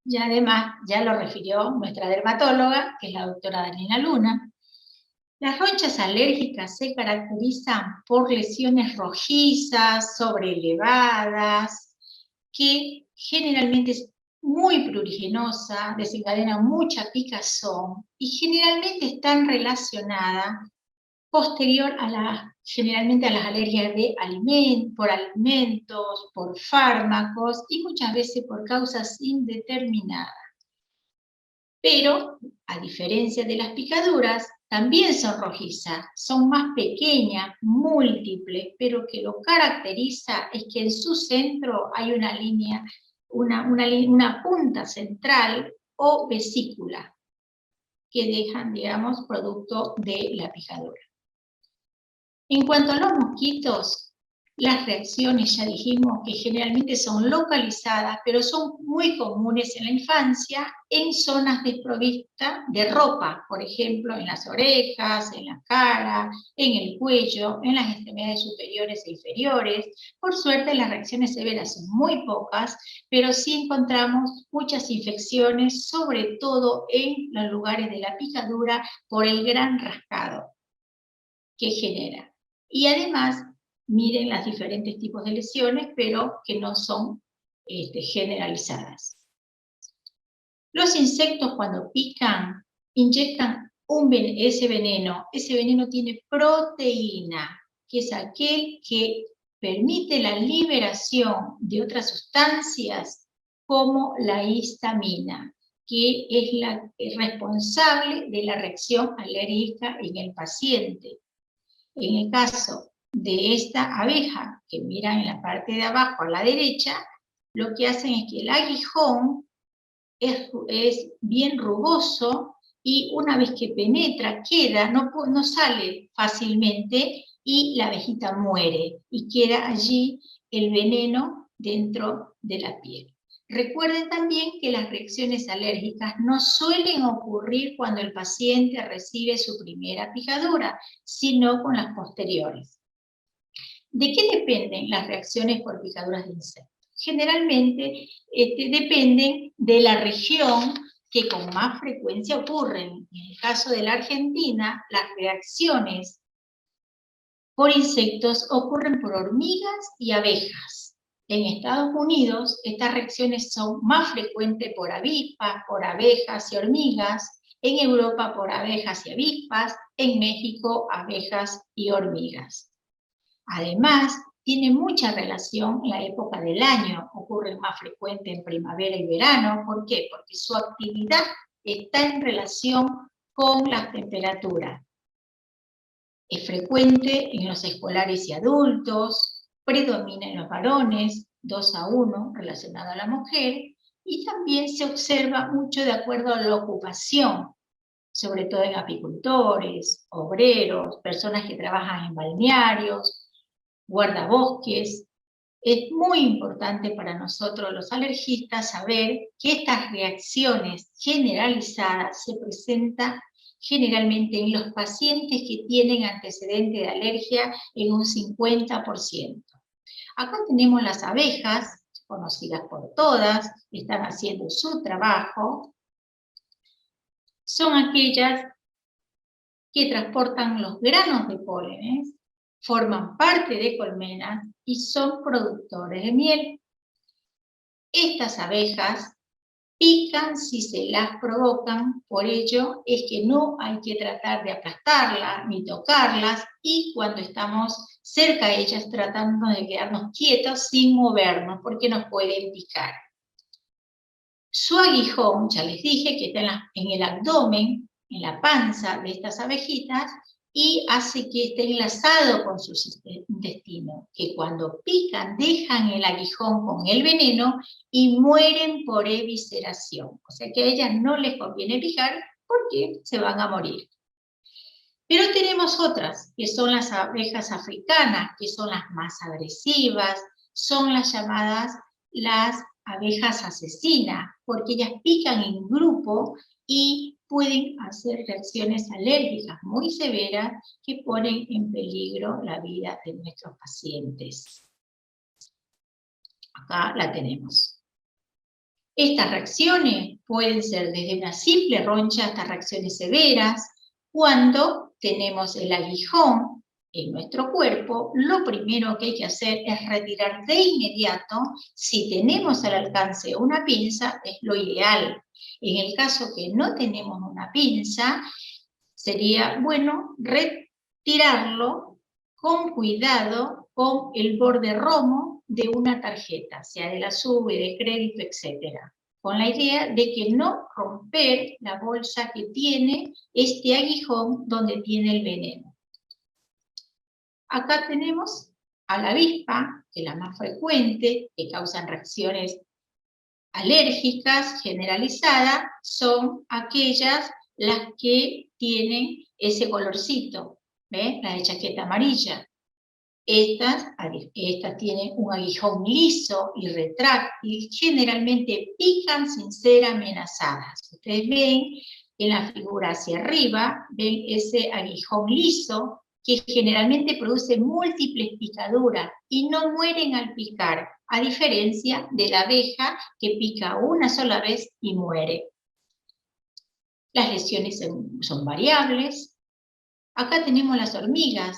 y además ya lo refirió nuestra dermatóloga, que es la doctora Daniela Luna. Las ronchas alérgicas se caracterizan por lesiones rojizas, sobreelevadas, que generalmente es muy pruriginosa, desencadenan mucha picazón y generalmente están relacionadas posterior a generalmente a las alergias por alimentos, por fármacos y muchas veces por causas indeterminadas. Pero, a diferencia de las picaduras, también son rojizas, son más pequeñas, múltiples, pero que lo caracteriza es que en su centro hay una línea, una punta central o vesícula que dejan, digamos, producto de la picadura. En cuanto a los mosquitos, las reacciones ya dijimos que generalmente son localizadas, pero son muy comunes en la infancia en zonas desprovistas de ropa, por ejemplo, en las orejas, en la cara, en el cuello, en las extremidades superiores e inferiores. Por suerte, las reacciones severas son muy pocas, pero sí encontramos muchas infecciones, sobre todo en los lugares de la picadura, por el gran rascado que genera. Y además, miren los diferentes tipos de lesiones, pero que no son generalizadas. Los insectos cuando pican, inyectan ese veneno tiene proteína, que es aquel que permite la liberación de otras sustancias como la histamina, que es la responsable de la reacción alérgica en el paciente. En el caso de esta abeja, que miran en la parte de abajo a la derecha, lo que hacen es que el aguijón es bien rugoso y una vez que penetra, queda, no sale fácilmente y la abejita muere y queda allí el veneno dentro de la piel. Recuerden también que las reacciones alérgicas no suelen ocurrir cuando el paciente recibe su primera picadura, sino con las posteriores. ¿De qué dependen las reacciones por picaduras de insectos? Generalmente dependen de la región que con más frecuencia ocurren. En el caso de la Argentina, las reacciones por insectos ocurren por hormigas y abejas. En Estados Unidos, estas reacciones son más frecuentes por avispas, por abejas y hormigas. En Europa, por abejas y avispas. En México, abejas y hormigas. Además, tiene mucha relación la época del año. Ocurre más frecuente en primavera y verano. ¿Por qué? Porque su actividad está en relación con las temperaturas. Es frecuente en los escolares y adultos, predomina en los varones, 2-1 relacionado a la mujer, y también se observa mucho de acuerdo a la ocupación, sobre todo en apicultores, obreros, personas que trabajan en balnearios, guardabosques. Es muy importante para nosotros los alergistas saber que estas reacciones generalizadas se presentan generalmente en los pacientes que tienen antecedente de alergia en un 50%. Acá tenemos las abejas, conocidas por todas, están haciendo su trabajo. Son aquellas que transportan los granos de pólenes, forman parte de colmenas y son productores de miel. Estas abejas pican si se las provocan, por ello es que no hay que tratar de aplastarlas ni tocarlas, y cuando estamos cerca de ellas tratando de quedarnos quietos sin movernos porque nos pueden picar. Su aguijón, ya les dije, que está en el abdomen, en la panza de estas abejitas, y hace que esté enlazado con su intestino, que cuando pican dejan el aguijón con el veneno y mueren por evisceración. O sea que a ellas no les conviene picar porque se van a morir. Pero tenemos otras, que son las abejas africanas, que son las más agresivas, son las llamadas las abejas asesinas, porque ellas pican en grupo y pueden hacer reacciones alérgicas muy severas que ponen en peligro la vida de nuestros pacientes. Acá la tenemos. Estas reacciones pueden ser desde una simple roncha hasta reacciones severas. Cuando tenemos el aguijón en nuestro cuerpo, lo primero que hay que hacer es retirar de inmediato. Si tenemos al alcance una pinza, es lo ideal. En el caso que no tenemos una pinza, sería bueno retirarlo con cuidado con el borde romo de una tarjeta, sea de la SUBE, de crédito, etc. Con la idea de que no romper la bolsa que tiene este aguijón donde tiene el veneno. Acá tenemos a la avispa, que es la más frecuente, que causan reacciones alérgicas generalizadas, son aquellas las que tienen ese colorcito, ¿ves? La de chaqueta amarilla. Estas tienen un aguijón liso y retráctil, generalmente pican sin ser amenazadas. Ustedes ven en la figura hacia arriba, ven ese aguijón liso que generalmente produce múltiples picaduras y no mueren al picar, a diferencia de la abeja que pica una sola vez y muere. Las lesiones son variables. Acá tenemos las hormigas,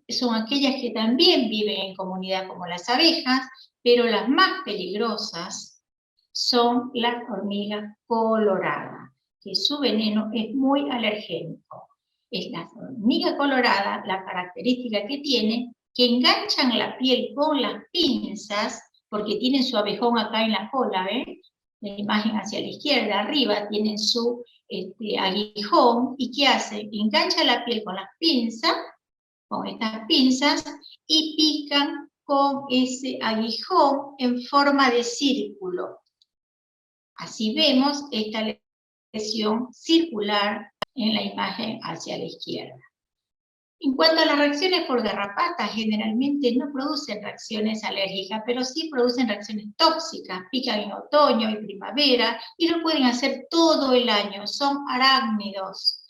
son aquellas que también viven en comunidad como las abejas, pero las más peligrosas son las hormigas coloradas, que su veneno es muy alergénico. Es la hormiga colorada, la característica que tiene, que enganchan la piel con las pinzas, porque tienen su abejón acá en la cola, ¿ven? La imagen hacia la izquierda, arriba tienen su aguijón, ¿y qué hace? Engancha la piel con las pinzas, con estas pinzas, y pican con ese aguijón en forma de círculo. Así vemos esta lesión circular en la imagen hacia la izquierda. En cuanto a las reacciones por garrapata, generalmente no producen reacciones alérgicas, pero sí producen reacciones tóxicas, pican en otoño y primavera, y lo pueden hacer todo el año, son arácnidos.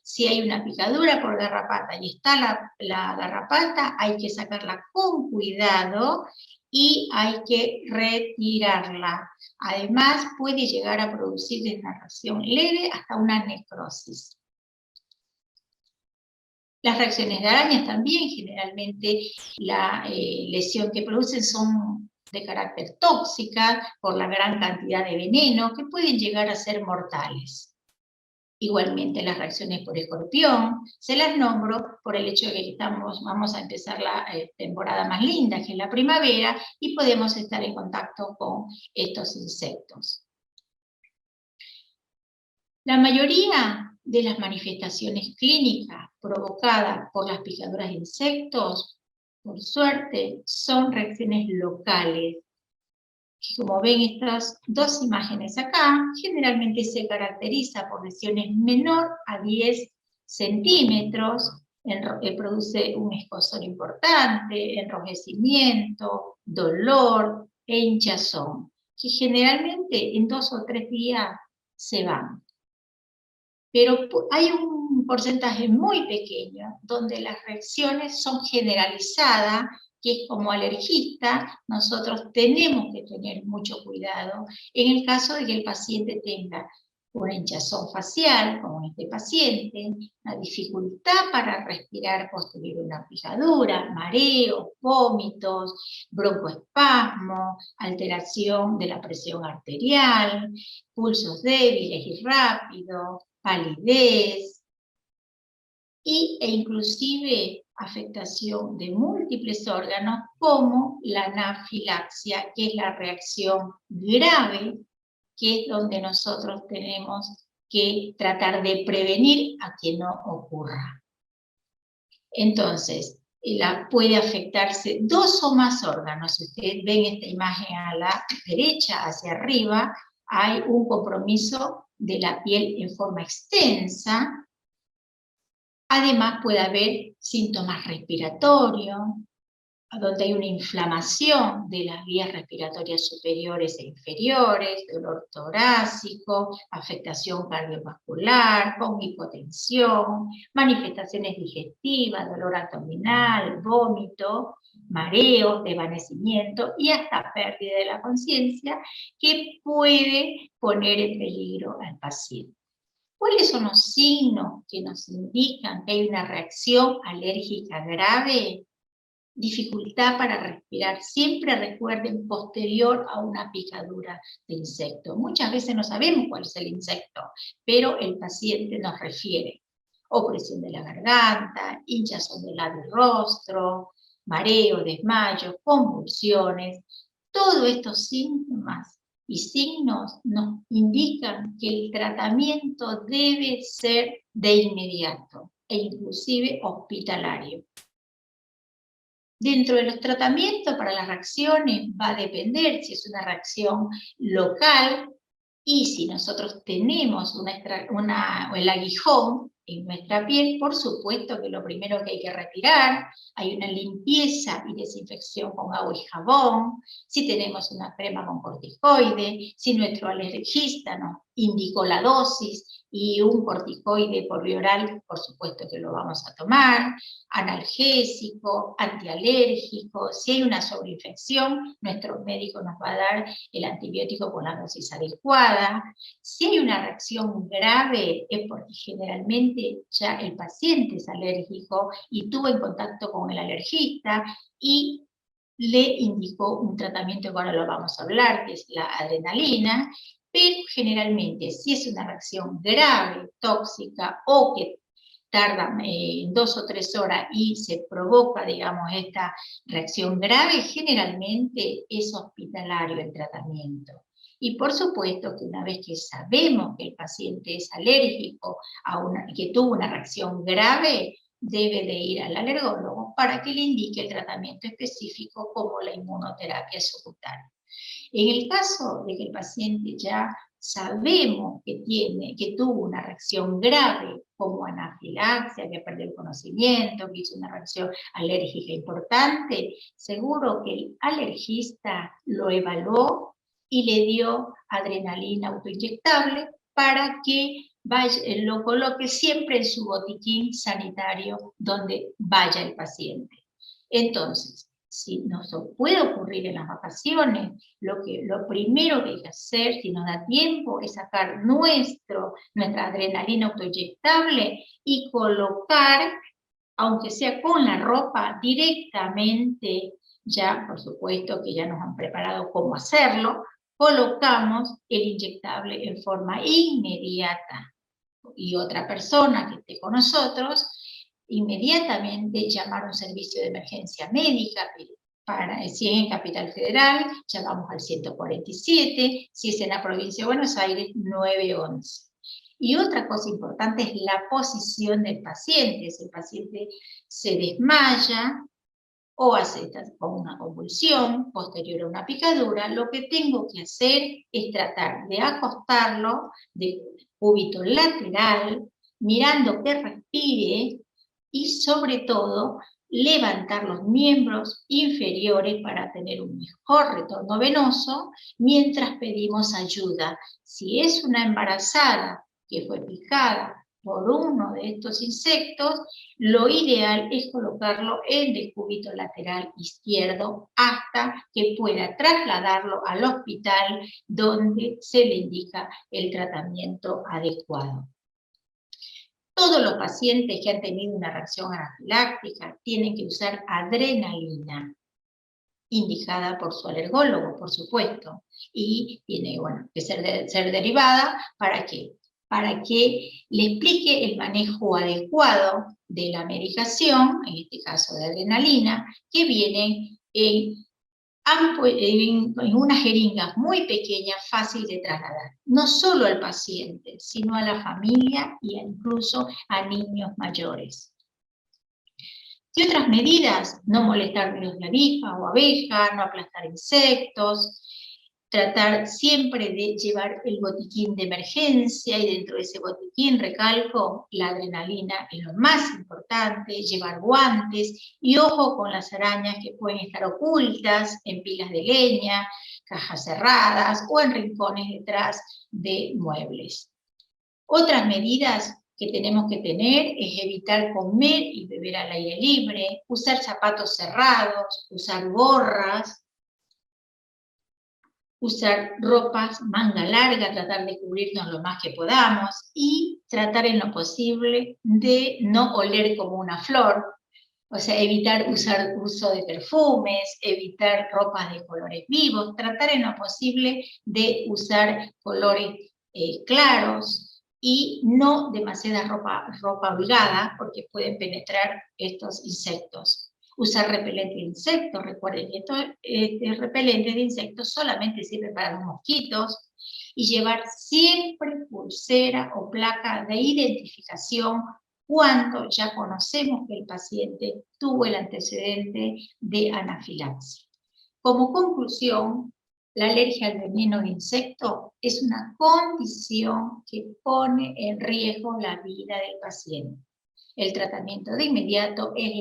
Si hay una picadura por garrapata y está la garrapata, hay que sacarla con cuidado y hay que retirarla. Además, puede llegar a producir desde una reacción leve hasta una necrosis. Las reacciones de arañas también, generalmente la lesión que producen son de carácter tóxica por la gran cantidad de veneno que pueden llegar a ser mortales. Igualmente las reacciones por escorpión, se las nombro por el hecho de que vamos a empezar la temporada más linda, que es la primavera, y podemos estar en contacto con estos insectos. La mayoría de las manifestaciones clínicas provocadas por las picaduras de insectos, por suerte, son reacciones locales. Como ven estas dos imágenes acá, generalmente se caracteriza por lesiones menor a 10 centímetros, produce un escozor importante, enrojecimiento, dolor e hinchazón, que generalmente en 2 o 3 días se van. Pero hay un porcentaje muy pequeño donde las reacciones son generalizadas, que es como alergista, nosotros tenemos que tener mucho cuidado en el caso de que el paciente tenga una hinchazón facial, como este paciente, una dificultad para respirar posterior a una picadura, mareo, vómitos, broncoespasmo, alteración de la presión arterial, pulsos débiles y rápidos, palidez, e inclusive afectación de múltiples órganos como la anafilaxia, que es la reacción grave, que es donde nosotros tenemos que tratar de prevenir a que no ocurra. Entonces, puede afectarse 2 o más órganos. Si ustedes ven esta imagen a la derecha, hacia arriba, hay un compromiso de la piel en forma extensa. Además puede haber síntomas respiratorios, donde hay una inflamación de las vías respiratorias superiores e inferiores, dolor torácico, afectación cardiovascular, con hipotensión, manifestaciones digestivas, dolor abdominal, vómito, mareos, desvanecimiento y hasta pérdida de la conciencia que puede poner en peligro al paciente. ¿Cuáles son los signos que nos indican que hay una reacción alérgica grave? Dificultad para respirar. Siempre recuerden, posterior a una picadura de insecto. Muchas veces no sabemos cuál es el insecto, pero el paciente nos refiere opresión de la garganta, hinchazón del labio y rostro, mareo, desmayo, convulsiones. Todos estos síntomas y signos nos indican que el tratamiento debe ser de inmediato e inclusive hospitalario. Dentro de los tratamientos para las reacciones va a depender si es una reacción local y si nosotros tenemos el aguijón en nuestra piel, por supuesto que lo primero que hay que retirar, hay una limpieza y desinfección con agua y jabón, si tenemos una crema con corticoide, si nuestro alergista nos indicó la dosis y un corticoide por vía oral, por supuesto que lo vamos a tomar, analgésico, antialérgico, si hay una sobreinfección, nuestro médico nos va a dar el antibiótico con la dosis adecuada. Si hay una reacción grave es porque generalmente ya el paciente es alérgico y tuvo en contacto con el alergista y le indicó un tratamiento que ahora lo vamos a hablar, que es la adrenalina, pero generalmente si es una reacción grave, tóxica o que tarda 2 o 3 horas y se provoca, digamos, esta reacción grave, generalmente es hospitalario el tratamiento. Y por supuesto que una vez que sabemos que el paciente es alérgico, que tuvo una reacción grave, debe de ir al alergólogo para que le indique el tratamiento específico como la inmunoterapia subcutánea. En el caso de que el paciente ya sabemos que tuvo una reacción grave, como anafilaxia, que perdió el conocimiento, que hizo una reacción alérgica importante, seguro que el alergista lo evaluó y le dio adrenalina autoinyectable para que lo coloque siempre en su botiquín sanitario donde vaya el paciente. Entonces, si nos puede ocurrir en las vacaciones, lo primero que hay que hacer, si nos da tiempo, es sacar nuestra adrenalina autoinyectable y colocar, aunque sea con la ropa, directamente, ya por supuesto que ya nos han preparado cómo hacerlo, colocamos el inyectable en forma inmediata. Y otra persona que esté con nosotros, inmediatamente llamar a un servicio de emergencia médica, si es en Capital Federal, llamamos al 147, si es en la provincia de Buenos Aires, 911. Y otra cosa importante es la posición del paciente. Si el paciente se desmaya o hace una convulsión posterior a una picadura, lo que tengo que hacer es tratar de acostarlo de cúbito lateral, mirando que respire, y sobre todo levantar los miembros inferiores para tener un mejor retorno venoso mientras pedimos ayuda. Si es una embarazada que fue picada por uno de estos insectos, lo ideal es colocarlo en decúbito lateral izquierdo hasta que pueda trasladarlo al hospital donde se le indica el tratamiento adecuado. Todos los pacientes que han tenido una reacción anafiláctica tienen que usar adrenalina, indicada por su alergólogo, por supuesto, y tiene que ser derivada, ¿para qué? Para que le explique el manejo adecuado de la medicación, en este caso de adrenalina, que viene en unas jeringas muy pequeñas, fácil de trasladar, no solo al paciente, sino a la familia e incluso a niños mayores. ¿Qué otras medidas? No molestar nidos de avispa o abeja, no aplastar insectos. tratar siempre de llevar el botiquín de emergencia, y dentro de ese botiquín, recalco, la adrenalina es lo más importante, llevar guantes, y ojo con las arañas que pueden estar ocultas en pilas de leña, cajas cerradas o en rincones detrás de muebles. Otras medidas que tenemos que tener es evitar comer y beber al aire libre, usar zapatos cerrados, usar gorras, usar ropas manga larga, tratar de cubrirnos lo más que podamos y tratar en lo posible de no oler como una flor, o sea, evitar uso de perfumes, evitar ropas de colores vivos, tratar en lo posible de usar colores claros y no demasiada ropa holgada porque pueden penetrar estos insectos. Usar repelente de insectos, recuerden que este repelente de insectos solamente sirve para los mosquitos, y llevar siempre pulsera o placa de identificación cuando ya conocemos que el paciente tuvo el antecedente de anafilaxia. Como conclusión, la alergia al veneno de insecto es una condición que pone en riesgo la vida del paciente. El tratamiento de inmediato es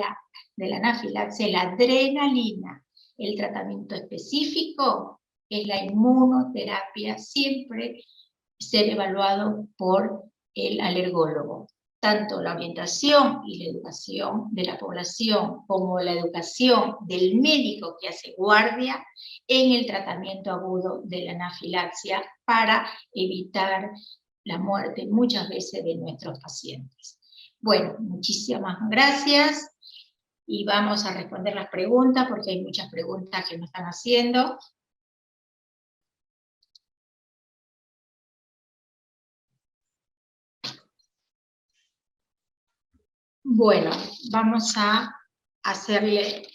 de la anafilaxia, la adrenalina. El tratamiento específico es la inmunoterapia, siempre ser evaluado por el alergólogo. Tanto la orientación y la educación de la población como la educación del médico que hace guardia en el tratamiento agudo de la anafilaxia para evitar la muerte muchas veces de nuestros pacientes. Bueno, muchísimas gracias y vamos a responder las preguntas porque hay muchas preguntas que nos están haciendo. Bueno, vamos a hacerle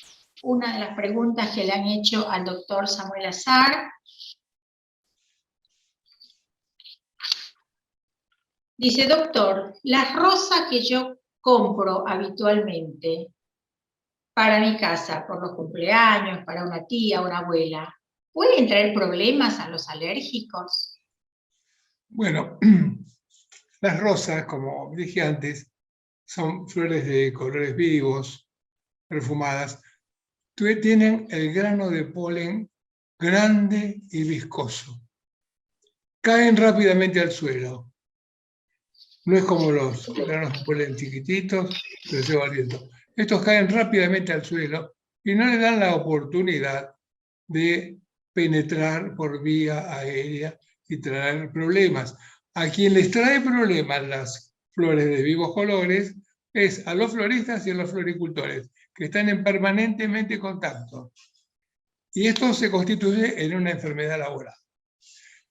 una de las preguntas que le han hecho al doctor Samuel Azar. Dice, doctor, las rosas que yo compro habitualmente para mi casa, por los cumpleaños, para una tía, una abuela, ¿pueden traer problemas a los alérgicos? Bueno, las rosas, como dije antes, son flores de colores vivos, perfumadas. Tienen el grano de polen grande y viscoso. Caen rápidamente al suelo. No es como los granos de polen chiquititos, pero se va viendo. Estos caen rápidamente al suelo y no le dan la oportunidad de penetrar por vía aérea y traer problemas. A quien les trae problemas las flores de vivos colores es a los floristas y a los floricultores, que están en permanentemente contacto. Y esto se constituye en una enfermedad laboral.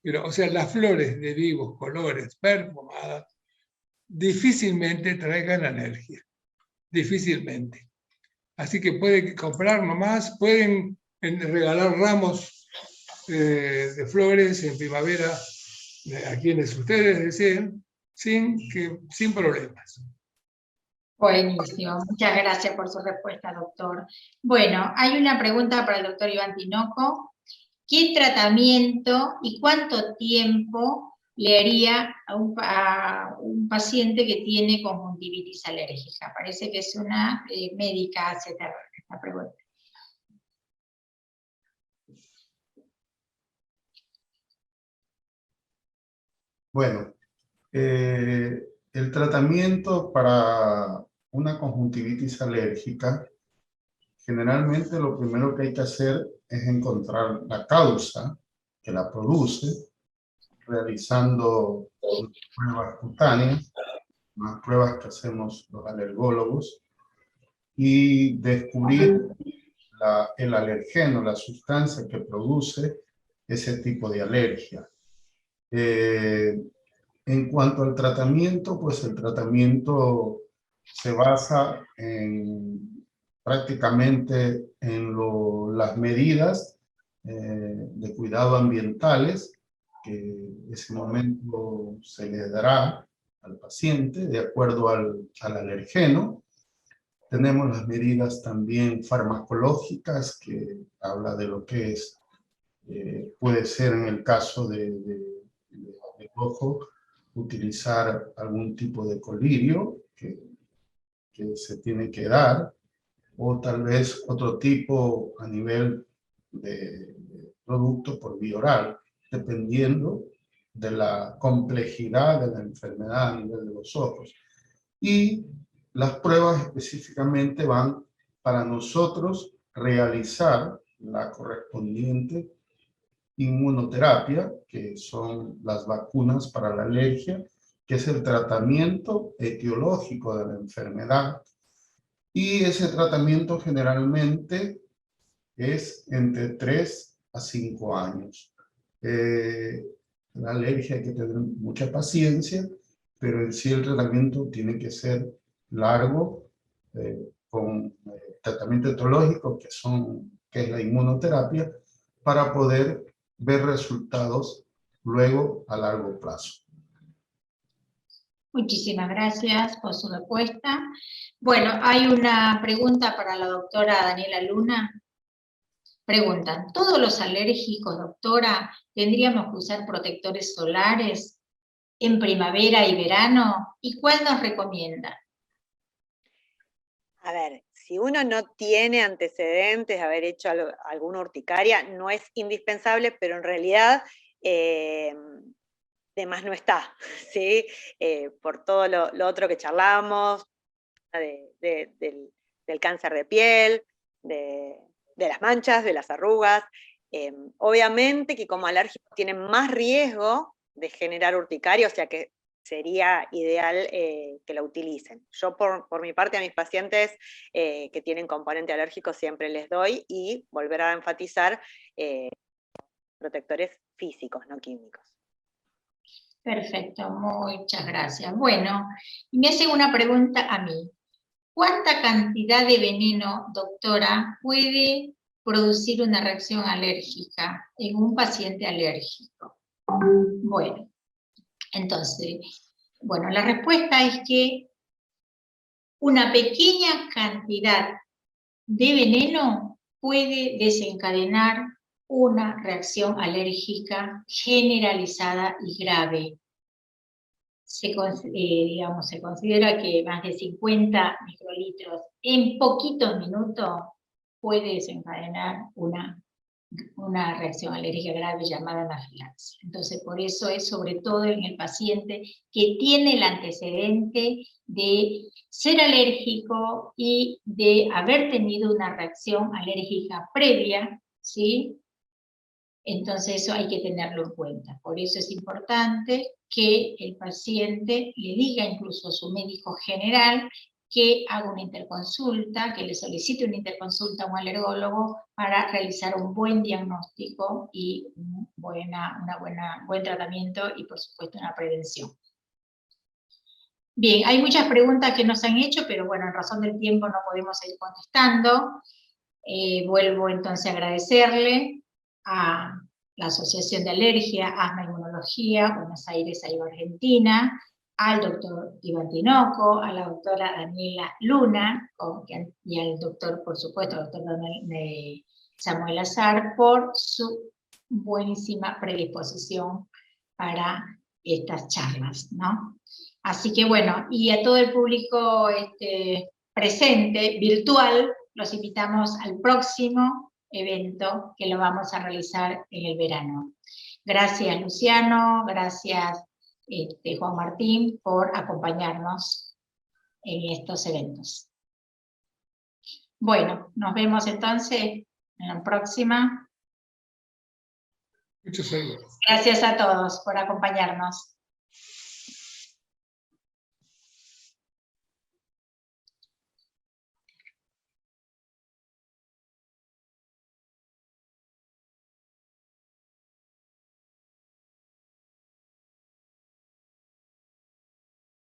Pero, o sea, las flores de vivos colores perfumadas difícilmente traigan alergia. Difícilmente. Así que pueden comprar nomás, pueden regalar ramos de flores en primavera a quienes ustedes deseen, sin problemas. Buenísimo, muchas gracias por su respuesta, doctor. Bueno, hay una pregunta para el doctor Iván Tinoco. ¿Qué tratamiento y cuánto tiempo le haría a un paciente que tiene conjuntivitis alérgica? Parece que es una médica hace esta pregunta. Bueno, el tratamiento para una conjuntivitis alérgica, generalmente lo primero que hay que hacer es encontrar la causa que la produce, realizando pruebas cutáneas, más pruebas que hacemos los alergólogos, y descubrir el alergeno, la sustancia que produce ese tipo de alergia. En cuanto al tratamiento, pues el tratamiento se basa prácticamente en las medidas de cuidado ambientales que en ese momento se le dará al paciente de acuerdo al alergeno. Tenemos las medidas también farmacológicas que habla de lo que es Puede ser en el caso del ojo, utilizar algún tipo de colirio que se tiene que dar, o tal vez otro tipo a nivel de producto por vía oral, dependiendo de la complejidad de la enfermedad a nivel de los ojos. Y las pruebas específicamente van para nosotros realizar la correspondiente inmunoterapia, que son las vacunas para la alergia, que es el tratamiento etiológico de la enfermedad. Y ese tratamiento generalmente es entre 3 a 5 años. La alergia hay que tener mucha paciencia, pero en sí el tratamiento tiene que ser largo, con tratamiento etiológico, que es la inmunoterapia, para poder ver resultados luego a largo plazo. Muchísimas gracias por su respuesta. Bueno, hay una pregunta para la doctora Daniela Luna. Preguntan, ¿todos los alérgicos, doctora, tendríamos que usar protectores solares en primavera y verano? ¿Y cuál nos recomienda? A ver, si uno no tiene antecedentes de haber hecho alguna urticaria, no es indispensable, pero en realidad de más no está, ¿sí? Por todo lo otro que charlamos, del cáncer de piel, de las manchas, de las arrugas. Obviamente que como alérgicos tienen más riesgo de generar urticaria, o sea que sería ideal que lo utilicen. Yo por mi parte a mis pacientes que tienen componente alérgico siempre les doy, y volver a enfatizar protectores físicos, no químicos. Perfecto, muchas gracias. Bueno, y me hacen una pregunta a mí. ¿Cuánta cantidad de veneno, doctora, puede producir una reacción alérgica en un paciente alérgico? Bueno, entonces, bueno, la respuesta es que una pequeña cantidad de veneno puede desencadenar una reacción alérgica generalizada y grave. Se considera que más de 50 microlitros en poquitos minutos puede desencadenar una reacción alérgica grave llamada anafilaxia. Entonces, por eso es sobre todo en el paciente que tiene el antecedente de ser alérgico y de haber tenido una reacción alérgica previa, ¿sí? Entonces eso hay que tenerlo en cuenta. Por eso es importante que el paciente le diga incluso a su médico general que haga una interconsulta, que le solicite una interconsulta a un alergólogo para realizar un buen diagnóstico y un buen tratamiento y por supuesto una prevención. Bien, hay muchas preguntas que nos han hecho, pero bueno, en razón del tiempo no podemos ir contestando. Vuelvo entonces a agradecerle a la Asociación de Alergia, Asma e Inmunología, Buenos Aires, Argentina, al doctor Iván Tinoco, a la doctora Daniela Luna, y al doctor, por supuesto, al doctor Samuel Azar, por su buenísima predisposición para estas charlas, ¿no? Así que bueno, y a todo el público presente, virtual, los invitamos al próximo evento que lo vamos a realizar en el verano. Gracias Luciano, gracias Juan Martín por acompañarnos en estos eventos. Bueno, nos vemos entonces en la próxima. Muchas gracias. Gracias a todos por acompañarnos.